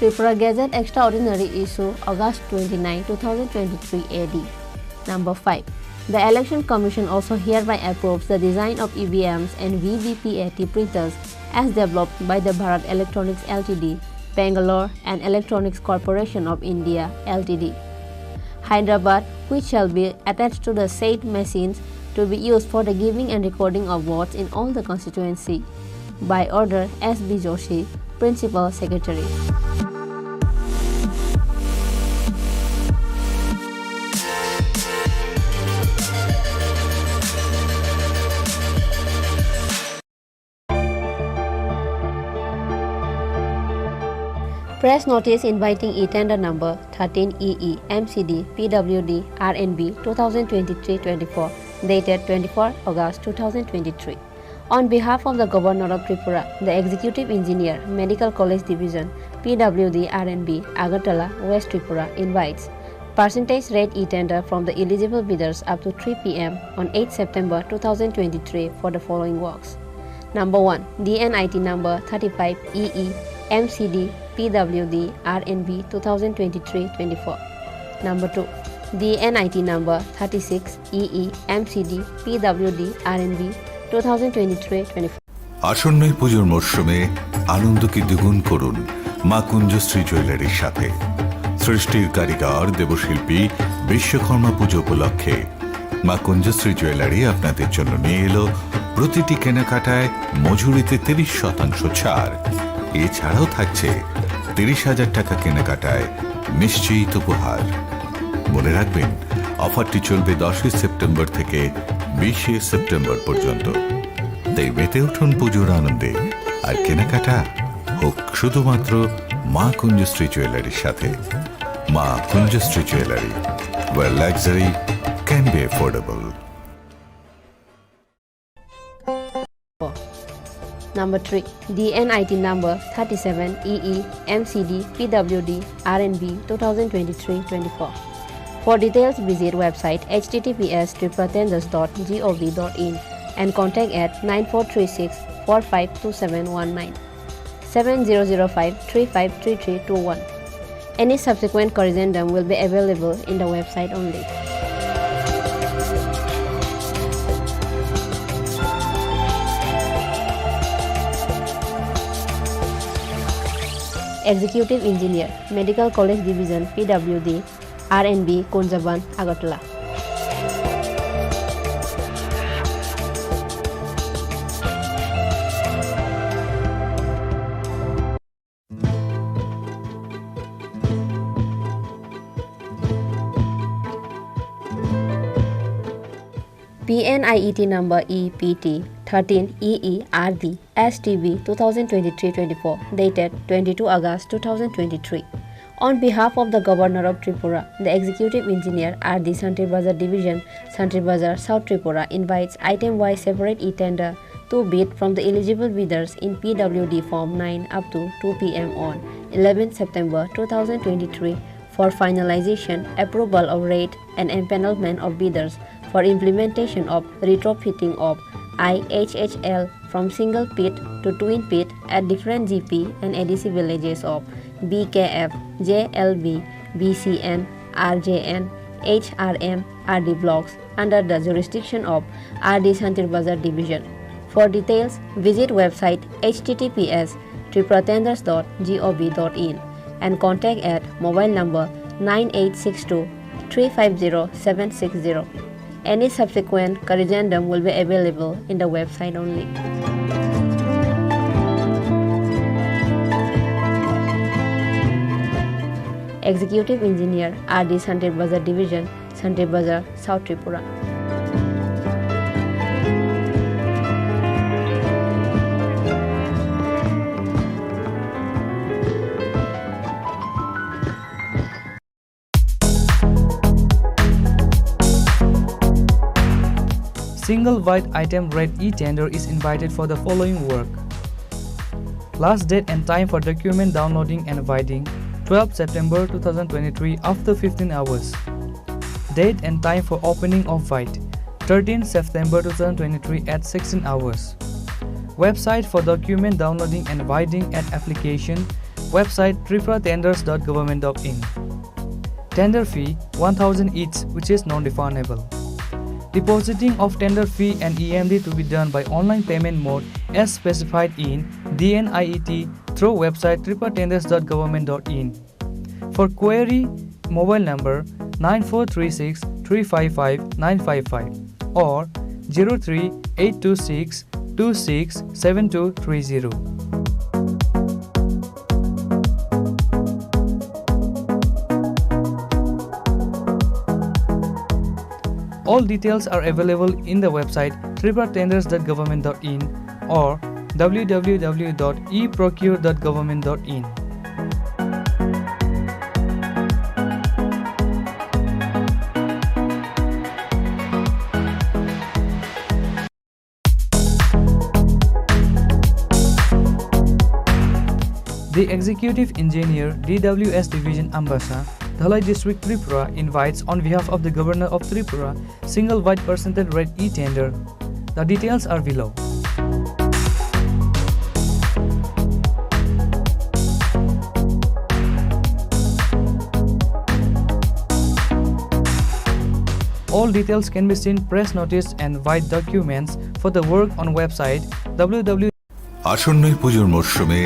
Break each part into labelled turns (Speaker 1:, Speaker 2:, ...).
Speaker 1: Tripura Gazette Extraordinary Issue, August 29, 2023 AD. Number 5. The Election Commission also hereby approves the design of EVMs and VVPAT printers as developed by the Bharat Electronics Ltd, Bangalore and Electronics Corporation of India Ltd, Hyderabad, which shall be attached to the said machines to be used for the giving and recording of votes in all the constituency. By order S.B. Joshi, Principal Secretary. Press notice inviting e-tender number 13EE MCD PWD RNB 2023-24 dated 24 August 2023. On behalf of the Governor of Tripura, the Executive Engineer, Medical College Division, PWD RNB, Agartala, West Tripura invites percentage rate e-tender from the eligible bidders up to 3 p.m. on 8 September 2023 for the following works. Number 1. DNIT number 35EE MCD PWD RNB 2023-24. Number 2. DNIT number 36EE MCD PWD RNB 2023-24.
Speaker 2: আসন্ন পুজোর মরশুমে আনন্দকে দ্বিগুণ করুন মা কুঞ্জশ্রী জুয়েলারির সাথে। সৃষ্টির কারিগর দেবশিল্পী বিশ্বকর্মা পুজো উপলক্ষে মা কুঞ্জশ্রী জুয়েলারি আপনাদের জন্য নিয়ে এলো প্রতিটি কেনাকাটায় মজুরিতে 30% ছাড়। এছাড়াও থাকছে 30,000 টাকা কেনাকাটায় নিশ্চিত উপহার। মনে রাখবেন, অফারটি চলবে 10 সেপ্টেম্বর থেকে 20 সেপ্টেম্বর পর্যন্ত। তাই মেতে উঠুন পুজোর আনন্দে, আর কেনাকাটা হোক শুধুমাত্র মা কুঞ্জশ্রী জুয়েলারির সাথে। মা Kunjashree jewellery, where luxury can be affordable.
Speaker 1: Number 3. DNIT number 37EE MCD PWD RNB 2023-24. For details, visit website https://tripratenders.gov.in and contact at 9436 452719 7005 353321. Any subsequent corrigendum will be available in the website only. Executive Engineer, Medical College Division, PWD, RNB, Kunjaban, Agartala. PNIET number EPT 13EERD STB 2023-24 dated 22 August 2023. On behalf of the Governor of Tripura, the Executive Engineer RD Santri Bazar Division, Santri Bazar, South Tripura invites item-wise separate e-tender to bid from the eligible bidders in PWD Form 9 up to 2 p.m. on 11 September 2023 for finalization, approval of rate and empanelment of bidders for implementation of retrofitting of IHHL from single pit to twin pit at different GP and ADC villages of BKF, JLB, BCN, RJN, HRM, RD blocks under the jurisdiction of RD Santri Bazar Division. For details, visit website https://tripratenders.gov.in and contact at mobile number 9862 350 760. Any subsequent corrigendum will be available in the website only. Executive Engineer RD Santri Bazar Division, Santri Bazar, South Tripura.
Speaker 3: Single wide item rate e-tender is invited for the following work. Last date and time for document downloading and writing 12 September 2023 after 15 hours. Date and time for opening of White 13 September 2023 at 16 hours. Website for document downloading and writing at application Website tripuratenders.government.in. Tender fee 1000 each, which is non-refundable. Depositing of tender fee and EMD to be done by online payment mode as specified in DNIET through website tripuratenders.government.in. For query, mobile number 9436 355 955 or 03826 267230. All details are available in the website tripuratenders.government.in or www.eprocure.government.in. The Executive Engineer, DWS Division Ambassa, Dhalai District Tripura invites on behalf of the Governor of Tripura single wide percentage rate e-tender. The details are below. All details can be seen press notice and white documents for the work on website www.
Speaker 2: আসন্নই পুজোর মরশুমে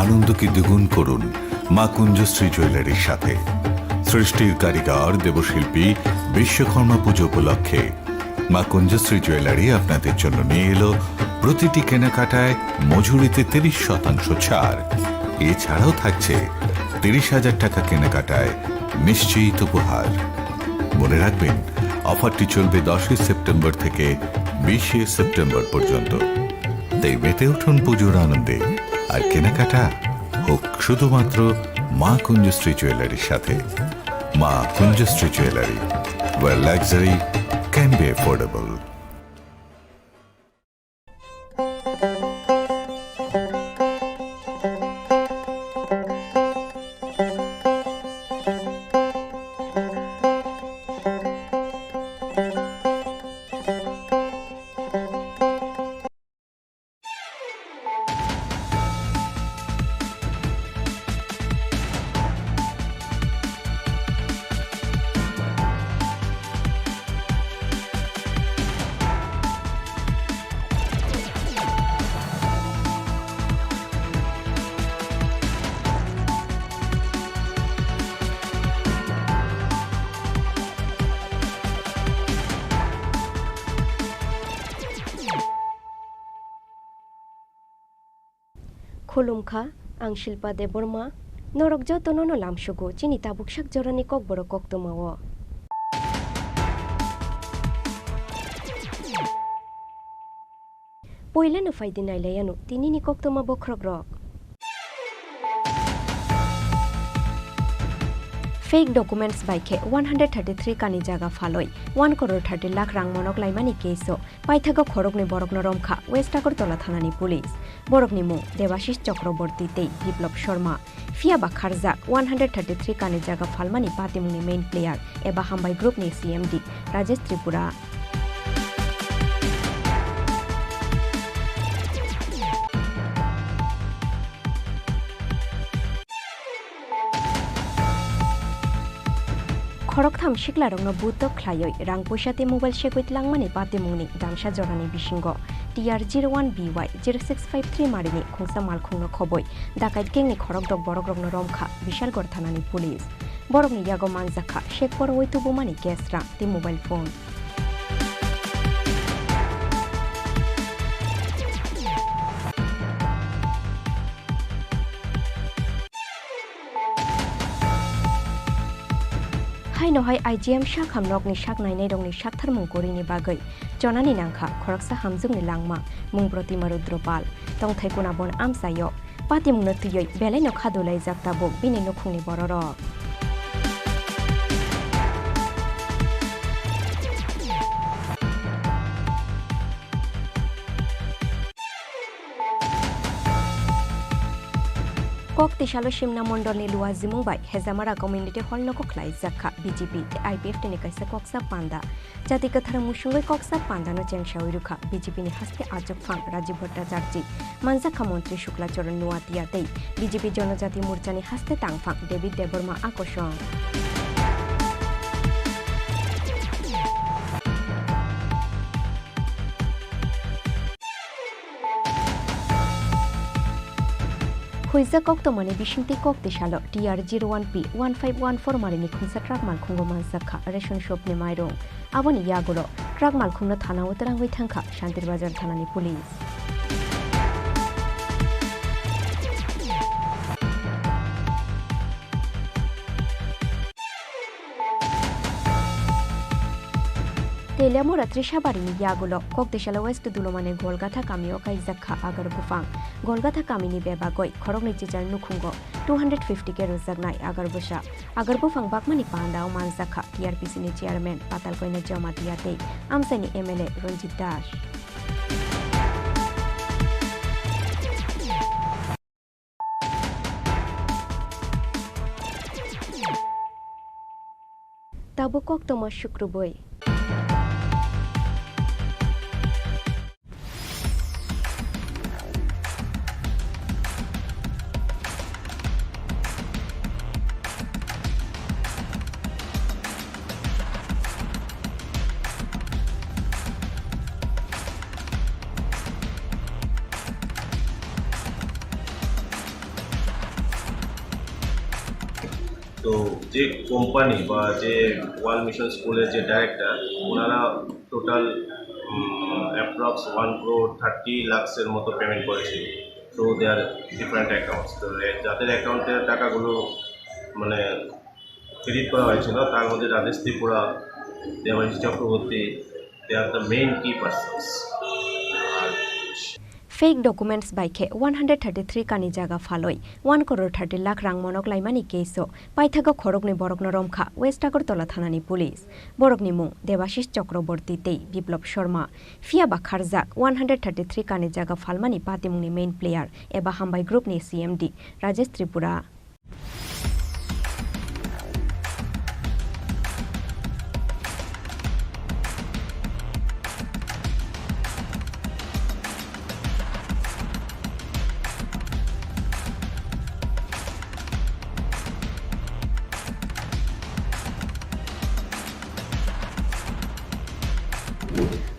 Speaker 2: আনন্দকে দ্বিগুণ করুন মা কুঞ্জশ্রী জুয়েলারির সাথে। সৃষ্টির কারিগর দেবশিল্পী বিশ্বকর্মা পুজো উপলক্ষে মা কুঞ্জশ্রী জুয়েলারি আপনাদের জন্য নিয়ে এলো প্রতিটি কেনাকাটায় মজুরিতে 30% ছাড়। এছাড়াও থাকছে 30,000 টাকা কেনাকাটায় নিশ্চিত উপহার। মনে রাখবেন, অফারটি চলবে 10 সেপ্টেম্বর থেকে 20 সেপ্টেম্বর পর্যন্ত। তাই মেতে উঠুন পুজোর আনন্দে, আর কেনাকাটা হোক শুধুমাত্র মা কুঞ্জশ্রী জুয়েলারির সাথে। মা Kunjashree jewellery, where luxury can be affordable.
Speaker 4: खुलुमखा आं शिल्पा देबरमा नरक जतननो लामसुगु चिनि ताबुकसाक जरानि ककबरक कक्तमाव पयलानो फायदि नायलायानु तिनिनि कक्तमा बख्रग्रक फेक डकुमेंट्स बाइके 133 कानि जागा फालय 1 करोड़ 30 लाख रां मनक लाइमानि केसो पाइथागो खरगनि बरकनो रमखा वेस्ट आगरतला थानानि पुलिस बरकनि मुं देवाशिष चक्रवर्ती ते बिप्लब शर्मा फियाबा खारजाक 133 कानि जागा फालमानि पातिमुंनि मेन प्लेयार एबा हामबाय ग्रुपनि सीएमडी राजेश त्रिपुरा खरकथाम सिख्लारंनो बुतक ख्लायै रां पैसाते मबाइल सेकुइट लांमानि पातिमुंनि दामसा जरानि बिसिंग TR 01BY 0653 मारिनि खुंसा मालखुंनो खबै दाकाइट गेंनि खरकदक बरकरंनो रमखा बिशालगढ़ थानानि पुलिस बरकनि यागो मानजाखा शेखपर वैतुबुमानि केसरा ति मोबाइल फोन हाय IGM शाखाम नकनि शाक नायनाय दंनि शाकथार मुंगुरिनि बागै जनानि नांखा खरकसा हामजुंनि लांमा मुं प्रतिमा रुद्रपाल तंथायकुना बन आमसायो पाति मुंनो तुयै बेलाय न खादुलाय जाक्ताबो बिनि नखुंनि बररक Kokborok Shimna Mondolni Luazi Mumbai Hezamara Community Hall no Koklai Zakha BJP IPF ni kaisa Koksa Panda Jati Kathara Mushungoi Koksa Panda no Chengshawiruka BJP ni haste Ajok Phang Rajiv Bhattacharjee Manjaka Montri Shukla Choron Nuatiatei BJP Jonojati Morcha ni haste Tangphang David Deborma Akoshong Huiza Kokto Mane Bishinti Kokti Shalo TR01P 1514 Marini Khunsa Truck Malkhungo Manzakha Ration Shop ni Mairong Aboni Yagolo Truck Malkhungna Thana Utarang Withangkha Shantir Bazar Thanani Police Telemora Trisha Barini Yagulo, Kokdeshala West Dulomane Golgatha Kamio Kaizakha Agar Bufang, Golgatha Kamini Bebagoi, Korogni Chichal Nukungo, 250 Kero Zagnai Agar Busha, Agar Bufang Bakmani Panda Manzakha, TRPC ni Chairman, Patal Koina Jamatiate, Amsani MLA Ranjit Dash. Tabukok Tomas Shukruboi.
Speaker 5: তো যে company বা যে world mission স্কুলের যে director ওনারা total approx 1,30 লাখের মতো payment করেছিল। So they are different accounts, তো যাদের অ্যাকাউন্টের টাকাগুলো মানে ক্রেডিট করা হয়েছিল তার মধ্যে রাজেশ ত্রিপুরা, দেবাশিস চক্রবর্তী, দে আর দ্য মেইন কি persons.
Speaker 4: Fake documents by K 133 kani jaga faloi 1 crore 30 lakh rang monok laimani keso paithago khorokni borokno romkha West Agartala thanani police borokni mung Debashis Chakraborty tei Biplop Sharma fia ba kharjak 133 kani jaga falmani patimungni main player eba hambai group ni CMD Rajesh Tripura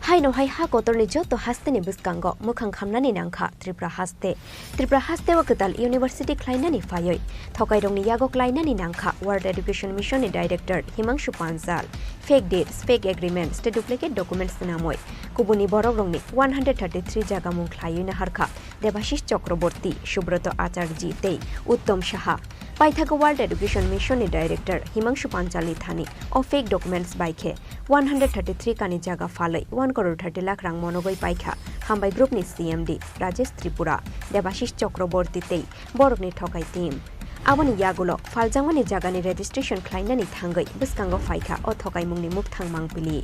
Speaker 4: Hai no hai ha kotorni joto haste ni buskango mukhang khamnani nangkha Tripura haste wakatal University klainani fayoi thokai rongni yago klainani nangkha World Education Mission ni Director Himangshu Panjal fake dates fake agreements te duplicate documents namoi kubuni borok rongni 133 jaga mung khlaioi na harkha Debashis Chakraborty Subroto Acharjee tei Uttom Saha Paithago World Education Mission ni Director Himangshu Panjal ni thani o fake documents by K 133 kani jaga faloi 1 crore 30 lakh rang monogoi paikha hambai group ni CMD Rajesh Tripura Debashis Chakraborty tei borok ni thokai team aboni yagulo faljangmani jagani registration khlainani thangai buskango faikha o thokai mungni muk thangmang pili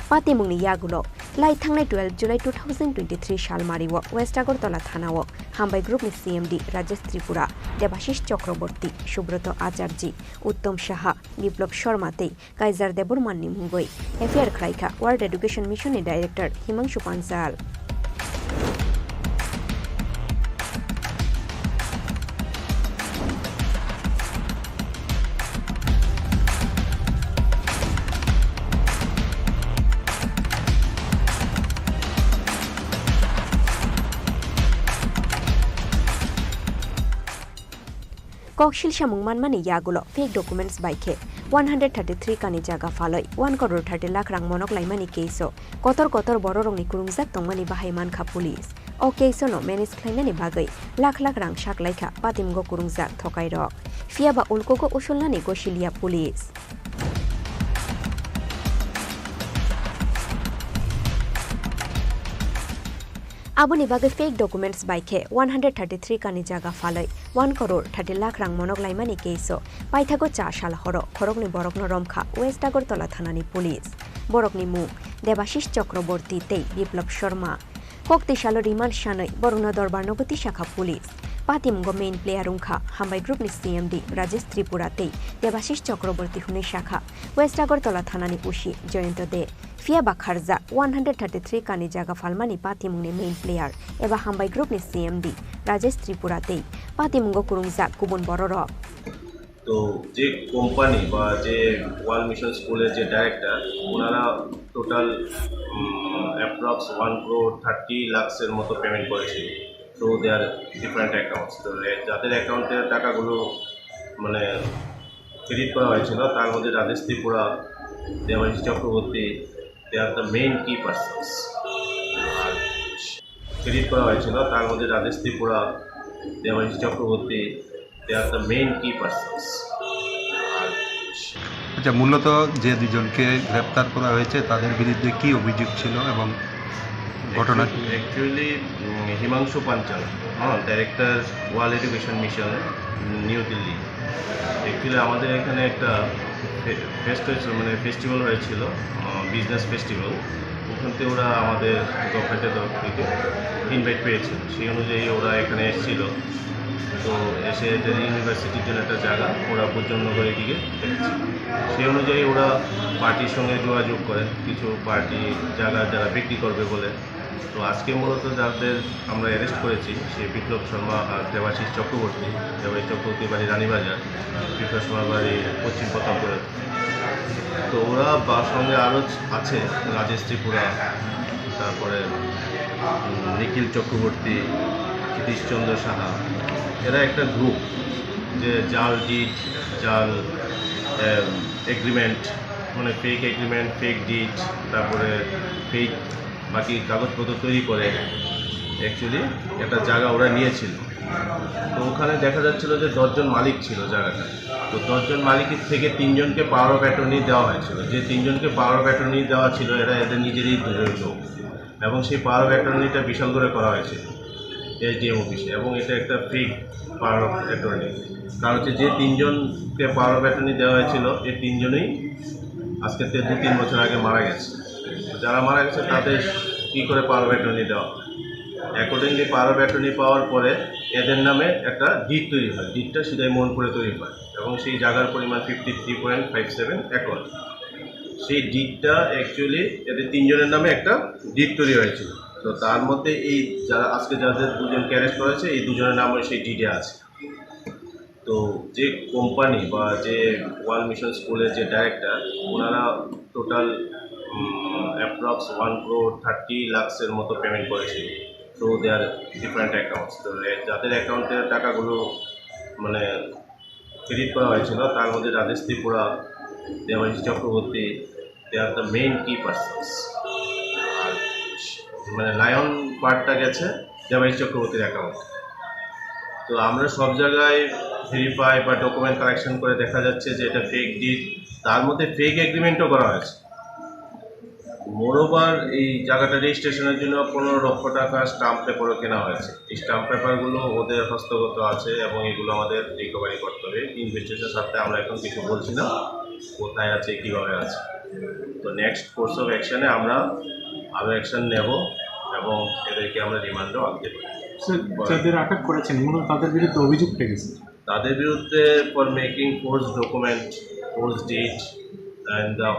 Speaker 4: pati mungni yagulo lai thangnai 12 July 2023 sal mariwo West Agartala thanao hambai group ni CMD Rajesh Tripura Debashis Chakraborty Subroto Acharjee Uttom Saha Biplop Sharma tei Kaizer Deborman ni mungoi affair khlaikha World Education Mission ni Director Himangshu Panjal Kokshil Shamung Manmani Yagulo fake documents by K 133 kani jaga faloi 1 crore 30 lakh rang monok laimani keso kotor bororongni kurungjak tongmani bahai mankha police o keso no manage khlainani bagai lakh rang saklaikha patimgo kurungjak thokai rok fiaba ulkogo usulnani gosilia police Aboni bagai fake documents by K 133 kani jaga faloi 1 crore 30 lakh rang monok laimani keso paithago cha sal horo khorokni borokno romkha West Agartala thanani police borokni mu Debashis Chakraborty tei Biplop Sharma Kokti shalo remand shanoi borokno dorbar nogoti shakha police পাতিমুঙ্গ main player উংখা হামবাই গ্রুপনি CMD রাজেশ ত্রিপুরাতেই দেবাশিস চক্রবর্তী হুনি শাখা west Agartala থানানি পুষি জয়ন্ত দে ফিয়া বাখারজা 133 কানি জায়গা ফালমানি পাতিমুংনি মেইন প্লেয়ার এবা হামবাই গ্রুপনি সিএমডি রাজেশ ত্রিপুরাতেই পাতিমুঙ্গ কুরুংজা গুবুন বড় রক
Speaker 5: তো যে কোম্পানি বা যে ওয়াল মিশন স্কুলের যে ডাইরেক্টর ওনারা টোটাল অ্যাপ্রক্স 1.30 crore মতো পেমেন্ট করেছিল। তো দেয়ার ডিফারেন্ট অ্যাকাউন্টস, তো যাদের অ্যাকাউন্টের টাকাগুলো মানে ক্রেডিট করা হয়েছিল তার মধ্যে রাজেশ ত্রিপুরা, দেবাশিস চক্রবর্তী, দে আর দ্য মেইন কি পার্সনস। আর ক্রেডিট করা হয়েছিল তার মধ্যে রাজেশ ত্রিপুরা, দেবাশিস চক্রবর্তী, দে আর দ্য মেইন কি পার্সনস।
Speaker 6: আচ্ছা, মূলত যে দুজনকে গ্রেপ্তার করা হয়েছে তাদের বিরুদ্ধে কি অভিযোগ ছিল এবং ঘটনা
Speaker 5: অ্যাকচুয়ালি হিমাংশু পাঞ্চাল, ডাইরেক্টর ওয়াল education mission, new Delhi. Actually আমাদের এখানে একটা ফেস্ট হয়েছিল, মানে ফেস্টিভ্যাল হয়েছিল, বিজনেস ফেস্টিভ্যাল। ওখান থেকে ওরা আমাদের গভর্নমেন্টের তরফ থেকে ইনভাইট পেয়েছিল, সেই অনুযায়ী ওরা এখানে এসেছিল। তো এসে ইউনিভার্সিটির জন্য একটা জায়গা ওরা পূর্জনগরের দিকে দেখেছে, সেই অনুযায়ী ওরা পার্টির সঙ্গে যোগাযোগ করে কিছু পার্টি জায়গা যারা বিক্রি করবে বলে। তো আজকে মূলত যাদের আমরা অ্যারেস্ট করেছি সে বিপ্লব শর্মা আর দেবাশিস চক্রবর্তী। দেবাশিস চক্রবর্তী বাড়ি রানীবাজার, বিপ্লব শর্মার বাড়ি পশ্চিম প্রতাপগড়। তো ওরা বা সঙ্গে আরও আছে রাজেশ ত্রিপুরা, তারপরে নিখিল চক্রবর্তী, ক্ষিতীশচন্দ্র সাহা। এরা একটা গ্রুপ যে জাল ডিট, জাল এগ্রিমেন্ট, মানে ফেক এগ্রিমেন্ট, ফেক ডিট, তারপরে ফেক বাকি কাগজপত্র তৈরি করে অ্যাকচুয়ালি একটা জায়গা ওরা নিয়েছিল। তো ওখানে দেখা যাচ্ছিল যে 10 জন মালিক ছিল জায়গাটা। তো 10 জন মালিকের থেকে 3 জনকে পাওয়ার অফ অ্যাটর্নি দেওয়া হয়েছিল। যে 3 জনকে পাওয়ার অফ অ্যাটর্নি দেওয়া ছিল এরা এদের নিজেরই দুজন লোক, এবং সেই পাওয়ার অফ অ্যাটর্নিটা বিশাল করে করা হয়েছিল এসডিএম অফিসে, এবং এটা একটা ফেক পাওয়ার অফ অ্যাটর্নি। কারণ হচ্ছে যে 3 জনকে পাওয়ার অফ অ্যাটর্নি দেওয়া হয়েছিল এই 3 জনই আজকে 2-3 বছর আগে মারা গেছে। যারা মারা গেছে তাদের কী করে পাওয়ার অফ অ্যাটর্নি দেওয়া হয়? অ্যাকর্ডিংলি পাওয়ার অফ অ্যাটর্নি পাওয়ার পরে এদের নামে একটা ডিড তৈরি হয়। ডিডটা সিধাই মোহনপুরে তৈরি হয়, এবং সেই জায়গার পরিমাণ 53.57 একর। সেই ডিডটা অ্যাকচুয়ালি এদের 3 জনের নামে একটা ডিড তৈরি হয়েছিল। তো তার মধ্যে এই যারা আজকে যাদের 2 জনকে অ্যারেস্ট করা হয়েছে এই 2 জনের নাম সেই ডিডে আছে। তো যে কোম্পানি বা যে ওয়াল মিশন স্কুলের যে ডাইরেক্টর ওনারা টোটাল অ্যাপ্রক্স 1.30 crore মতো পেমেন্ট করেছিল। তো দেয়ার ডিফারেন্ট অ্যাকাউন্টস, তো যাদের অ্যাকাউন্টের টাকাগুলো মানে ক্রেডিট করা হয়েছিল তার মধ্যে রাজেশ ত্রিপুরা, দেবাশিস চক্রবর্তী, দে আর দ্য মেইন কি পার্সনস। আর মানে লায়ন পার্টটা গেছে দেবাশিস চক্রবর্তীর অ্যাকাউন্ট। তো আমরা সব জায়গায় ভেরিফাই বা ডকুমেন্ট কালেকশন করে দেখা যাচ্ছে যে এটা ফেক ডিড, তার মধ্যে ফেক এগ্রিমেন্টও করা হয়েছে। মোরওভার এই জায়গাটা রেজিস্ট্রেশনের জন্য 15 লক্ষ টাকা স্টাম্প পেপারও কেনা হয়েছে। এই স্টাম্প পেপারগুলো ওদের হস্তগত আছে, এবং এগুলো আমাদের রিকভারি করতে হবে। ইনভেস্টিগেশনের সাথে আমরা এখন কিছু বলছি না কোথায় আছে কীভাবে আছে। তো নেক্সট কোর্স অফ অ্যাকশানে আমরা আরও অ্যাকশান নেব, এবং এদেরকে আমরা রিমান্ডও আনতে পারি।
Speaker 7: যাদের আটক করেছেন মূলত তাদের বিরুদ্ধে অভিযোগ পেয়েছে,
Speaker 5: তাদের বিরুদ্ধে for making force document, force deed, and the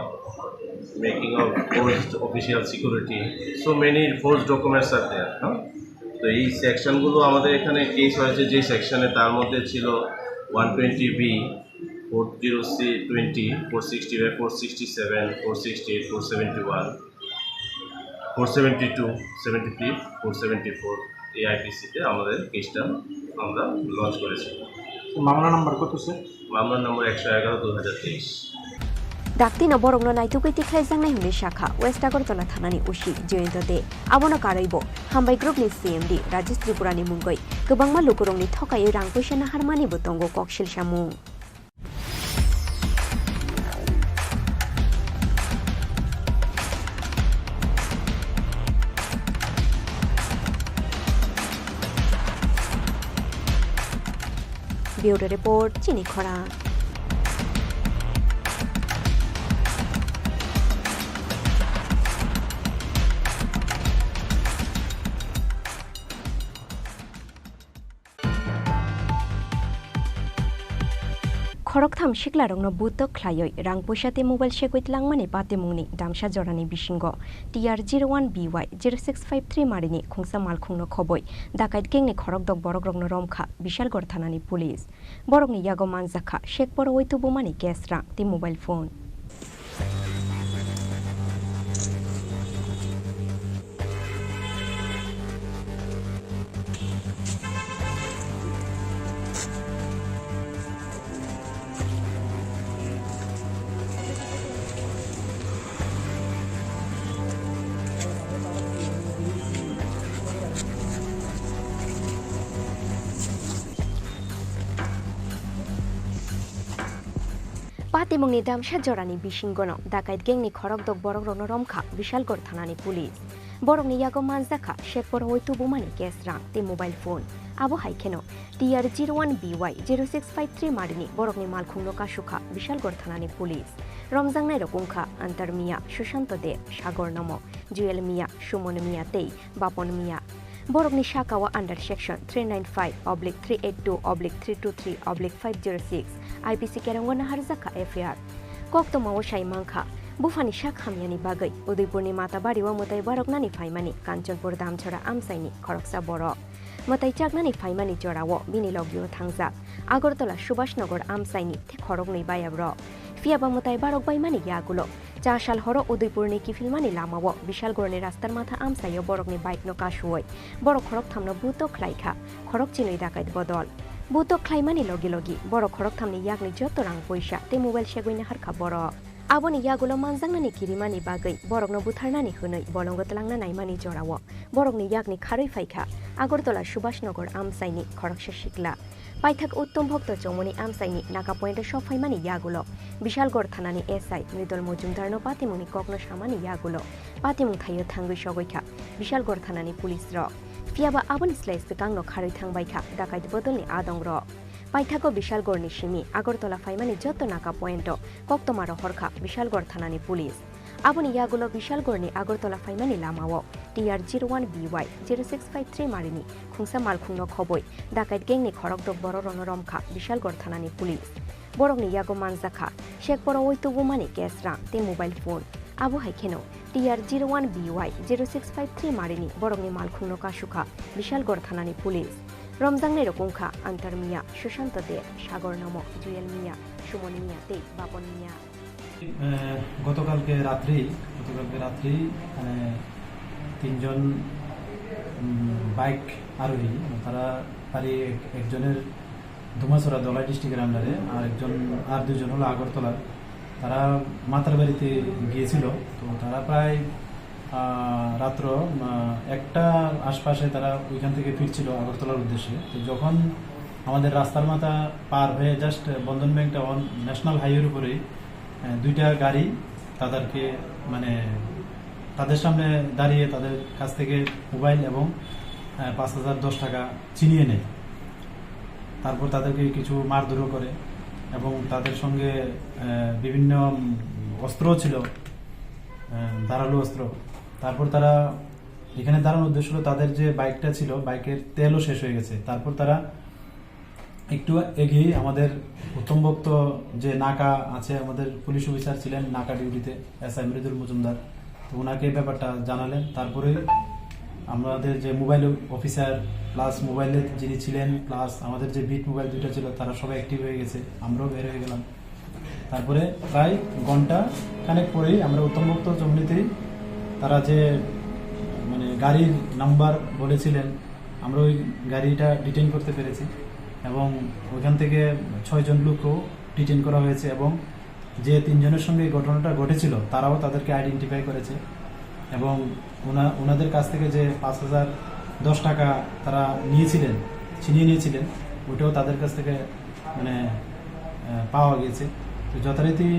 Speaker 5: making of force official security, so many force documents are there. তো এই সেকশনগুলো আমাদের এখানে কেস হয়েছে যে সেকশনে, তার মধ্যে ছিল 120B, 40C20, 465, 467, 468, 471, 472, 73, 474 এই আইপিসিতে আমাদের কেসটা আমরা লঞ্চ করেছি।
Speaker 7: মামলা নাম্বার কত স্যার?
Speaker 5: মামলার নম্বর 111/2023।
Speaker 4: ডাক্তিন বরংন নাইতুকুই তিখ্লাইজাंनाय हुने शाखा वेस्ट আগরতলা থানানি उसी जयন্ত दे आबोनो कारैबो हामबाय ग्रुपनि सीएमडी राजेश त्रिपुरानि मुंगै गोबांमा लुकुरंनि थकायै रां पैसा नाहारमानिबो दंग ककशिल सामुं। ब्यूरो रिपोर्ट चिनी खरां। Khoroktham Shiklarongno Butok Klayoi Rang Pushate Mobile Shekwit Langmani Patemungni Damsha Jorani Bishingo TR01BY 0653 Marini Khungsa Malkhungno Khoboi Dakait Gengni Khorokdok Borokrogno Romkha Bishal Gorthanani Police Borokni Yago Manzakha Shekporo Oitubumani Kesra the mobile phone Patimungni Damsha Jorani Bishingono, Dakait Gengni Khorokdok Borokrogno Romkha, Bishal Gorthanani Police. Borokni Yago Manzakha, Shekporo Oitubumani Kesra, the mobile phone. Abo Haikeno, TR01BY 0653 Marini, Borokni Malkhungno Kashuka, Bishal Gorthanani Police. Romzang Nairokungkha, Antar Mia, Shushanto De, Shagor Nomo, Juel Mia, Shumon Mia Tei, Bapon Mia. Borokni Shakawa under section 395/382/323/506 IPC Kerangona Harzaka FAR. Kokto Mawashai Manka, Bufani Shakhamiani Bagai, Udipurni Matabari Wamutai Baroknani Faimani, Kanchanpur Damchora Amsaini, Koroksa Borok. Motai Chagnani Faimani Jorawo, Binilogio Tangza, Agortola Shubashnogor Amsaini, Tekorogni Bayabro. Fiaba Motai Barok Baimani Yagulo. Chashal Horo Udipurni Kifilmani Lamawo, Bishal Gorni Rastar Mata Amsayo Borokni Bike no Kashuoi, Borok Khoroktham Buto Klaika, Khorok Chinoi Dakait Bodol. Buto Klaimani Logi, Borok Khoroktham ni Yagni Jotorang Poisha, the mobile Shaguina Harka Borok. Aboni Yagulo Manzangani Kirimani Bagai, Borok no Butarnani Hunoi, Bolongotlangna Naimani Jorawo, Borokni Yagni Kari Faika, Agortola Shubashnogor Amsaini, Khoroksha Shikla. Paithak Uttom Bhokto Chomoni Amsaini, Naka Point Shofaimani Yagulo, Bishal Gorthanani SI, Mridol Mojumdarno Patimuni Kokno Shamani Yagulo, Patimung Thayo Thangui Shogoika, Bishal Gorthanani Police Rock. Fiaba Abon Slice the Kangno Kari Thangbaika, Dakait Bodolni Adong Rock. Paithako Bishal Gorni Shimi, Agortola Faimani Joto Naka Pointo, Koktomaro Horka, Bishal Gorthanani Police. Aboni Yagulo Bishal Gorni Agortola Faimani Lamawo, TR01BY 0653 Marini, Khungsa Malkhungno Khoboi, Dakait Gengni Khorokdok Borokno Romkha, Bishal Gorthanani Police. Borokni Yago Manzakha, Shekporo Oitubumani Kesra, the mobile phone. Abo Haikeno, TR01BY 0653 Marini, Borokni Malkhungno Kashuka, Bishal Gorthanani Police. Romzang Nerokungkha, Antar Mia, Shushanto De, Shagor Nomo, Juel Mia, Shumon Mia Te, Bapon Mia.
Speaker 8: গতকালকে রাত্রি তিনজন bike আরোহী তারা একজনের ধুমাছড়া দলাই ডিস্ট্রিক্টের আন্ডারে আর দুজন হলো আগরতলার তারা মাতার বাড়িতে গিয়েছিল তো তারা প্রায় রাত্র একটা আশপাশে তারা ওইখান থেকে ফিরছিল আগরতলার উদ্দেশ্যে তো যখন আমাদের রাস্তার মাথা পার হয়ে জাস্ট বন্ধন ব্যাংকটা ন্যাশনাল হাইওয়ের উপরে দুইটা গাড়ি তাদেরকে মানে তাদের সামনে দাঁড়িয়ে তাদের কাছ থেকে মোবাইল এবং ৫,০১০ টাকা ছিনিয়ে নেয় তারপর তাদেরকে কিছু মারধরও করে এবং তাদের সঙ্গে বিভিন্ন অস্ত্রও ছিল ধারালো অস্ত্র তারপর তারা এখানে দাঁড়ানোর উদ্দেশ্য হলো তাদের যে বাইকটা ছিল বাইকের তেলও শেষ হয়ে গেছে তারপর তারা একটু এগিয়ে আমাদের উত্তমভক্ত যে নাকা আছে আমাদের পুলিশ অফিসার ছিলেন নাকা ডিউটিতে এসআই মৃদুল মজুমদার তো ওনাকে ব্যাপারটা জানালেন তারপরে আমাদের যে মোবাইল অফিসার প্লাস মোবাইলে যিনি ছিলেন প্লাস আমাদের যে বিট মোবাইল দুটো ছিল তারা সবাই অ্যাক্টিভ হয়ে গেছে আমরাও বের হয়ে গেলাম তারপরে প্রায় ঘন্টা খানেক পরেই আমরা উত্তমভক্ত জমিতেই তারা যে মানে গাড়ির নাম্বার বলেছিলেন আমরা ওই গাড়িটা ডিটেইন করতে পেরেছি এবং ওইখান থেকে ৬ জন লোকও ডিটেইন করা হয়েছে এবং যে ৩ জনের সঙ্গে এই ঘটনাটা ঘটেছিল তারাও তাদেরকে আইডেন্টিফাই করেছে এবং ওনাদের কাছ থেকে যে ৫,০১০ টাকা তারা ছিনিয়ে নিয়েছিলেন ওটাও তাদের কাছ থেকে মানে পাওয়া গিয়েছে তো যথারীতি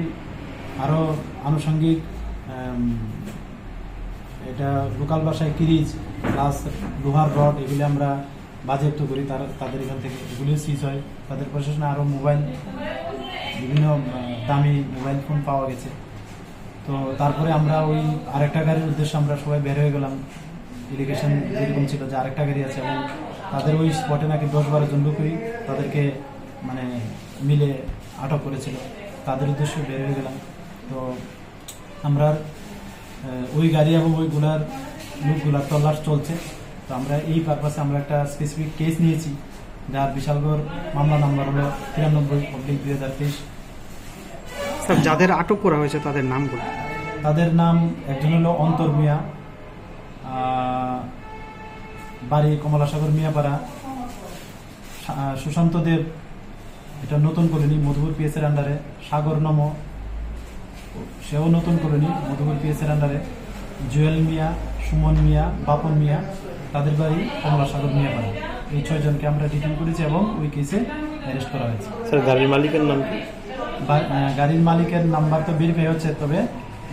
Speaker 8: আরও আনুষঙ্গিক এটা লোকাল ভাষায় কিরিচ প্লাস লোহার রড এগুলি আমরা বাজেয়াপ্ত করি তাদের এখান থেকে এগুলি সিজ হয় তাদের প্রশাসনে আরও মোবাইল বিভিন্ন দামি মোবাইল ফোন পাওয়া গেছে তো তারপরে আমরা ওই আরেকটা গাড়ির উদ্দেশ্যে আমরা সবাই বের হয়ে গেলাম ইলিগেশন যেরকম ছিল যে আরেকটা গাড়ি আছে এবং তাদের ওই স্পটে নাকি ১০-১২ জন লোকই তাদেরকে মানে মিলে আটক করেছিল, তাদের উদ্দেশ্যে বের হয়ে গেলাম। তো আমরা ওই গাড়ি এবং ওইগুলার লোকগুলার তল্লাশ চলছে। তো আমরা এই পারপাসে আমরা একটা স্পেসিফিক কেস নিয়েছি, যার বিশালগড় মামলা নাম্বার হলো 93/2023।
Speaker 7: স্যার, যাদের আটক করা হয়েছে তাদের নামগুলো?
Speaker 8: তাদের নাম একজন হলো অন্তর মিয়া, বাড়ি কমলাসাগর মিয়াপাড়া। সুশান্ত দেব, এটা নতুন কলোনি, মধুপুর পিএসের আন্ডারে। সাগর নম, সেও নতুন কলোনি, মধুপুর পিএসের আন্ডারে। জুয়েল মিয়া, সুমন মিয়া, বাপন মিয়া, তাদের বাড়ি কমলাসাগর মিয়াপাড়া। এই 6 জনকে আমরা ডিটেইন করেছি এবং ওই কেসে অ্যারেস্ট করা হয়েছে।
Speaker 9: স্যার, গাড়ির মালিকের নাম কি?
Speaker 8: গাড়ির মালিকের নাম্বার তো ভেরিফাই হচ্ছে, তবে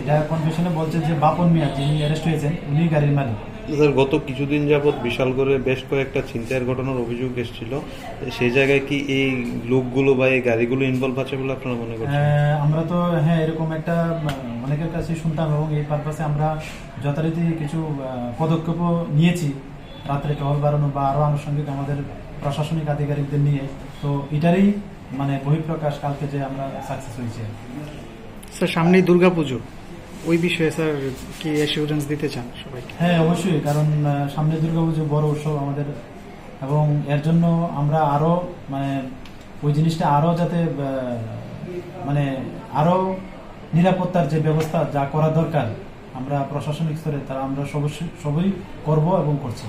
Speaker 8: এটা কনফেশনে বলছে যে বাপন মিয়া, যিনি অ্যারেস্ট হয়েছেন, উনি গাড়ির মালিক।
Speaker 9: স্যার, গত কিছুদিন যাবৎ বিশালগড়ে বেশ কয়েকটা ছিনতাইয়ের ঘটনার অভিযোগ এসেছিল, সেই জায়গায় কি এই লোকগুলো বা এই গাড়িগুলো ইনভলভ আছে বলে আপনারা মনে করছেন?
Speaker 8: আমরা তো এরকম একটা অনেকের কাছে শুনতাম এবং এই পারপাসে আমরা যথারীতি কিছু পদক্ষেপও নিয়েছি, রাত্রে টহল বাড়ানো বা আরও আনুষঙ্গিক আমাদের প্রশাসনিক আধিকারিকদের নিয়ে। তো এটারই বহিঃপ্রকাশ কালকে যে আমরা সাকসেস হয়েছি।
Speaker 7: স্যার, সামনেই দুর্গাপুজো, ওই বিষয়ে স্যার কি অ্যাসিউরেন্স দিতে চান সবাইকে?
Speaker 8: অবশ্যই, কারণ সামনে দুর্গাপুজো বড় উৎসব আমাদের, এবং এর জন্য আমরা আরো ওই জিনিসটা আরো যাতে আরো নিরাপত্তার যে ব্যবস্থা যা করা দরকার আমরা প্রশাসনিক স্তরে তারা আমরা সবই করব এবং করছি।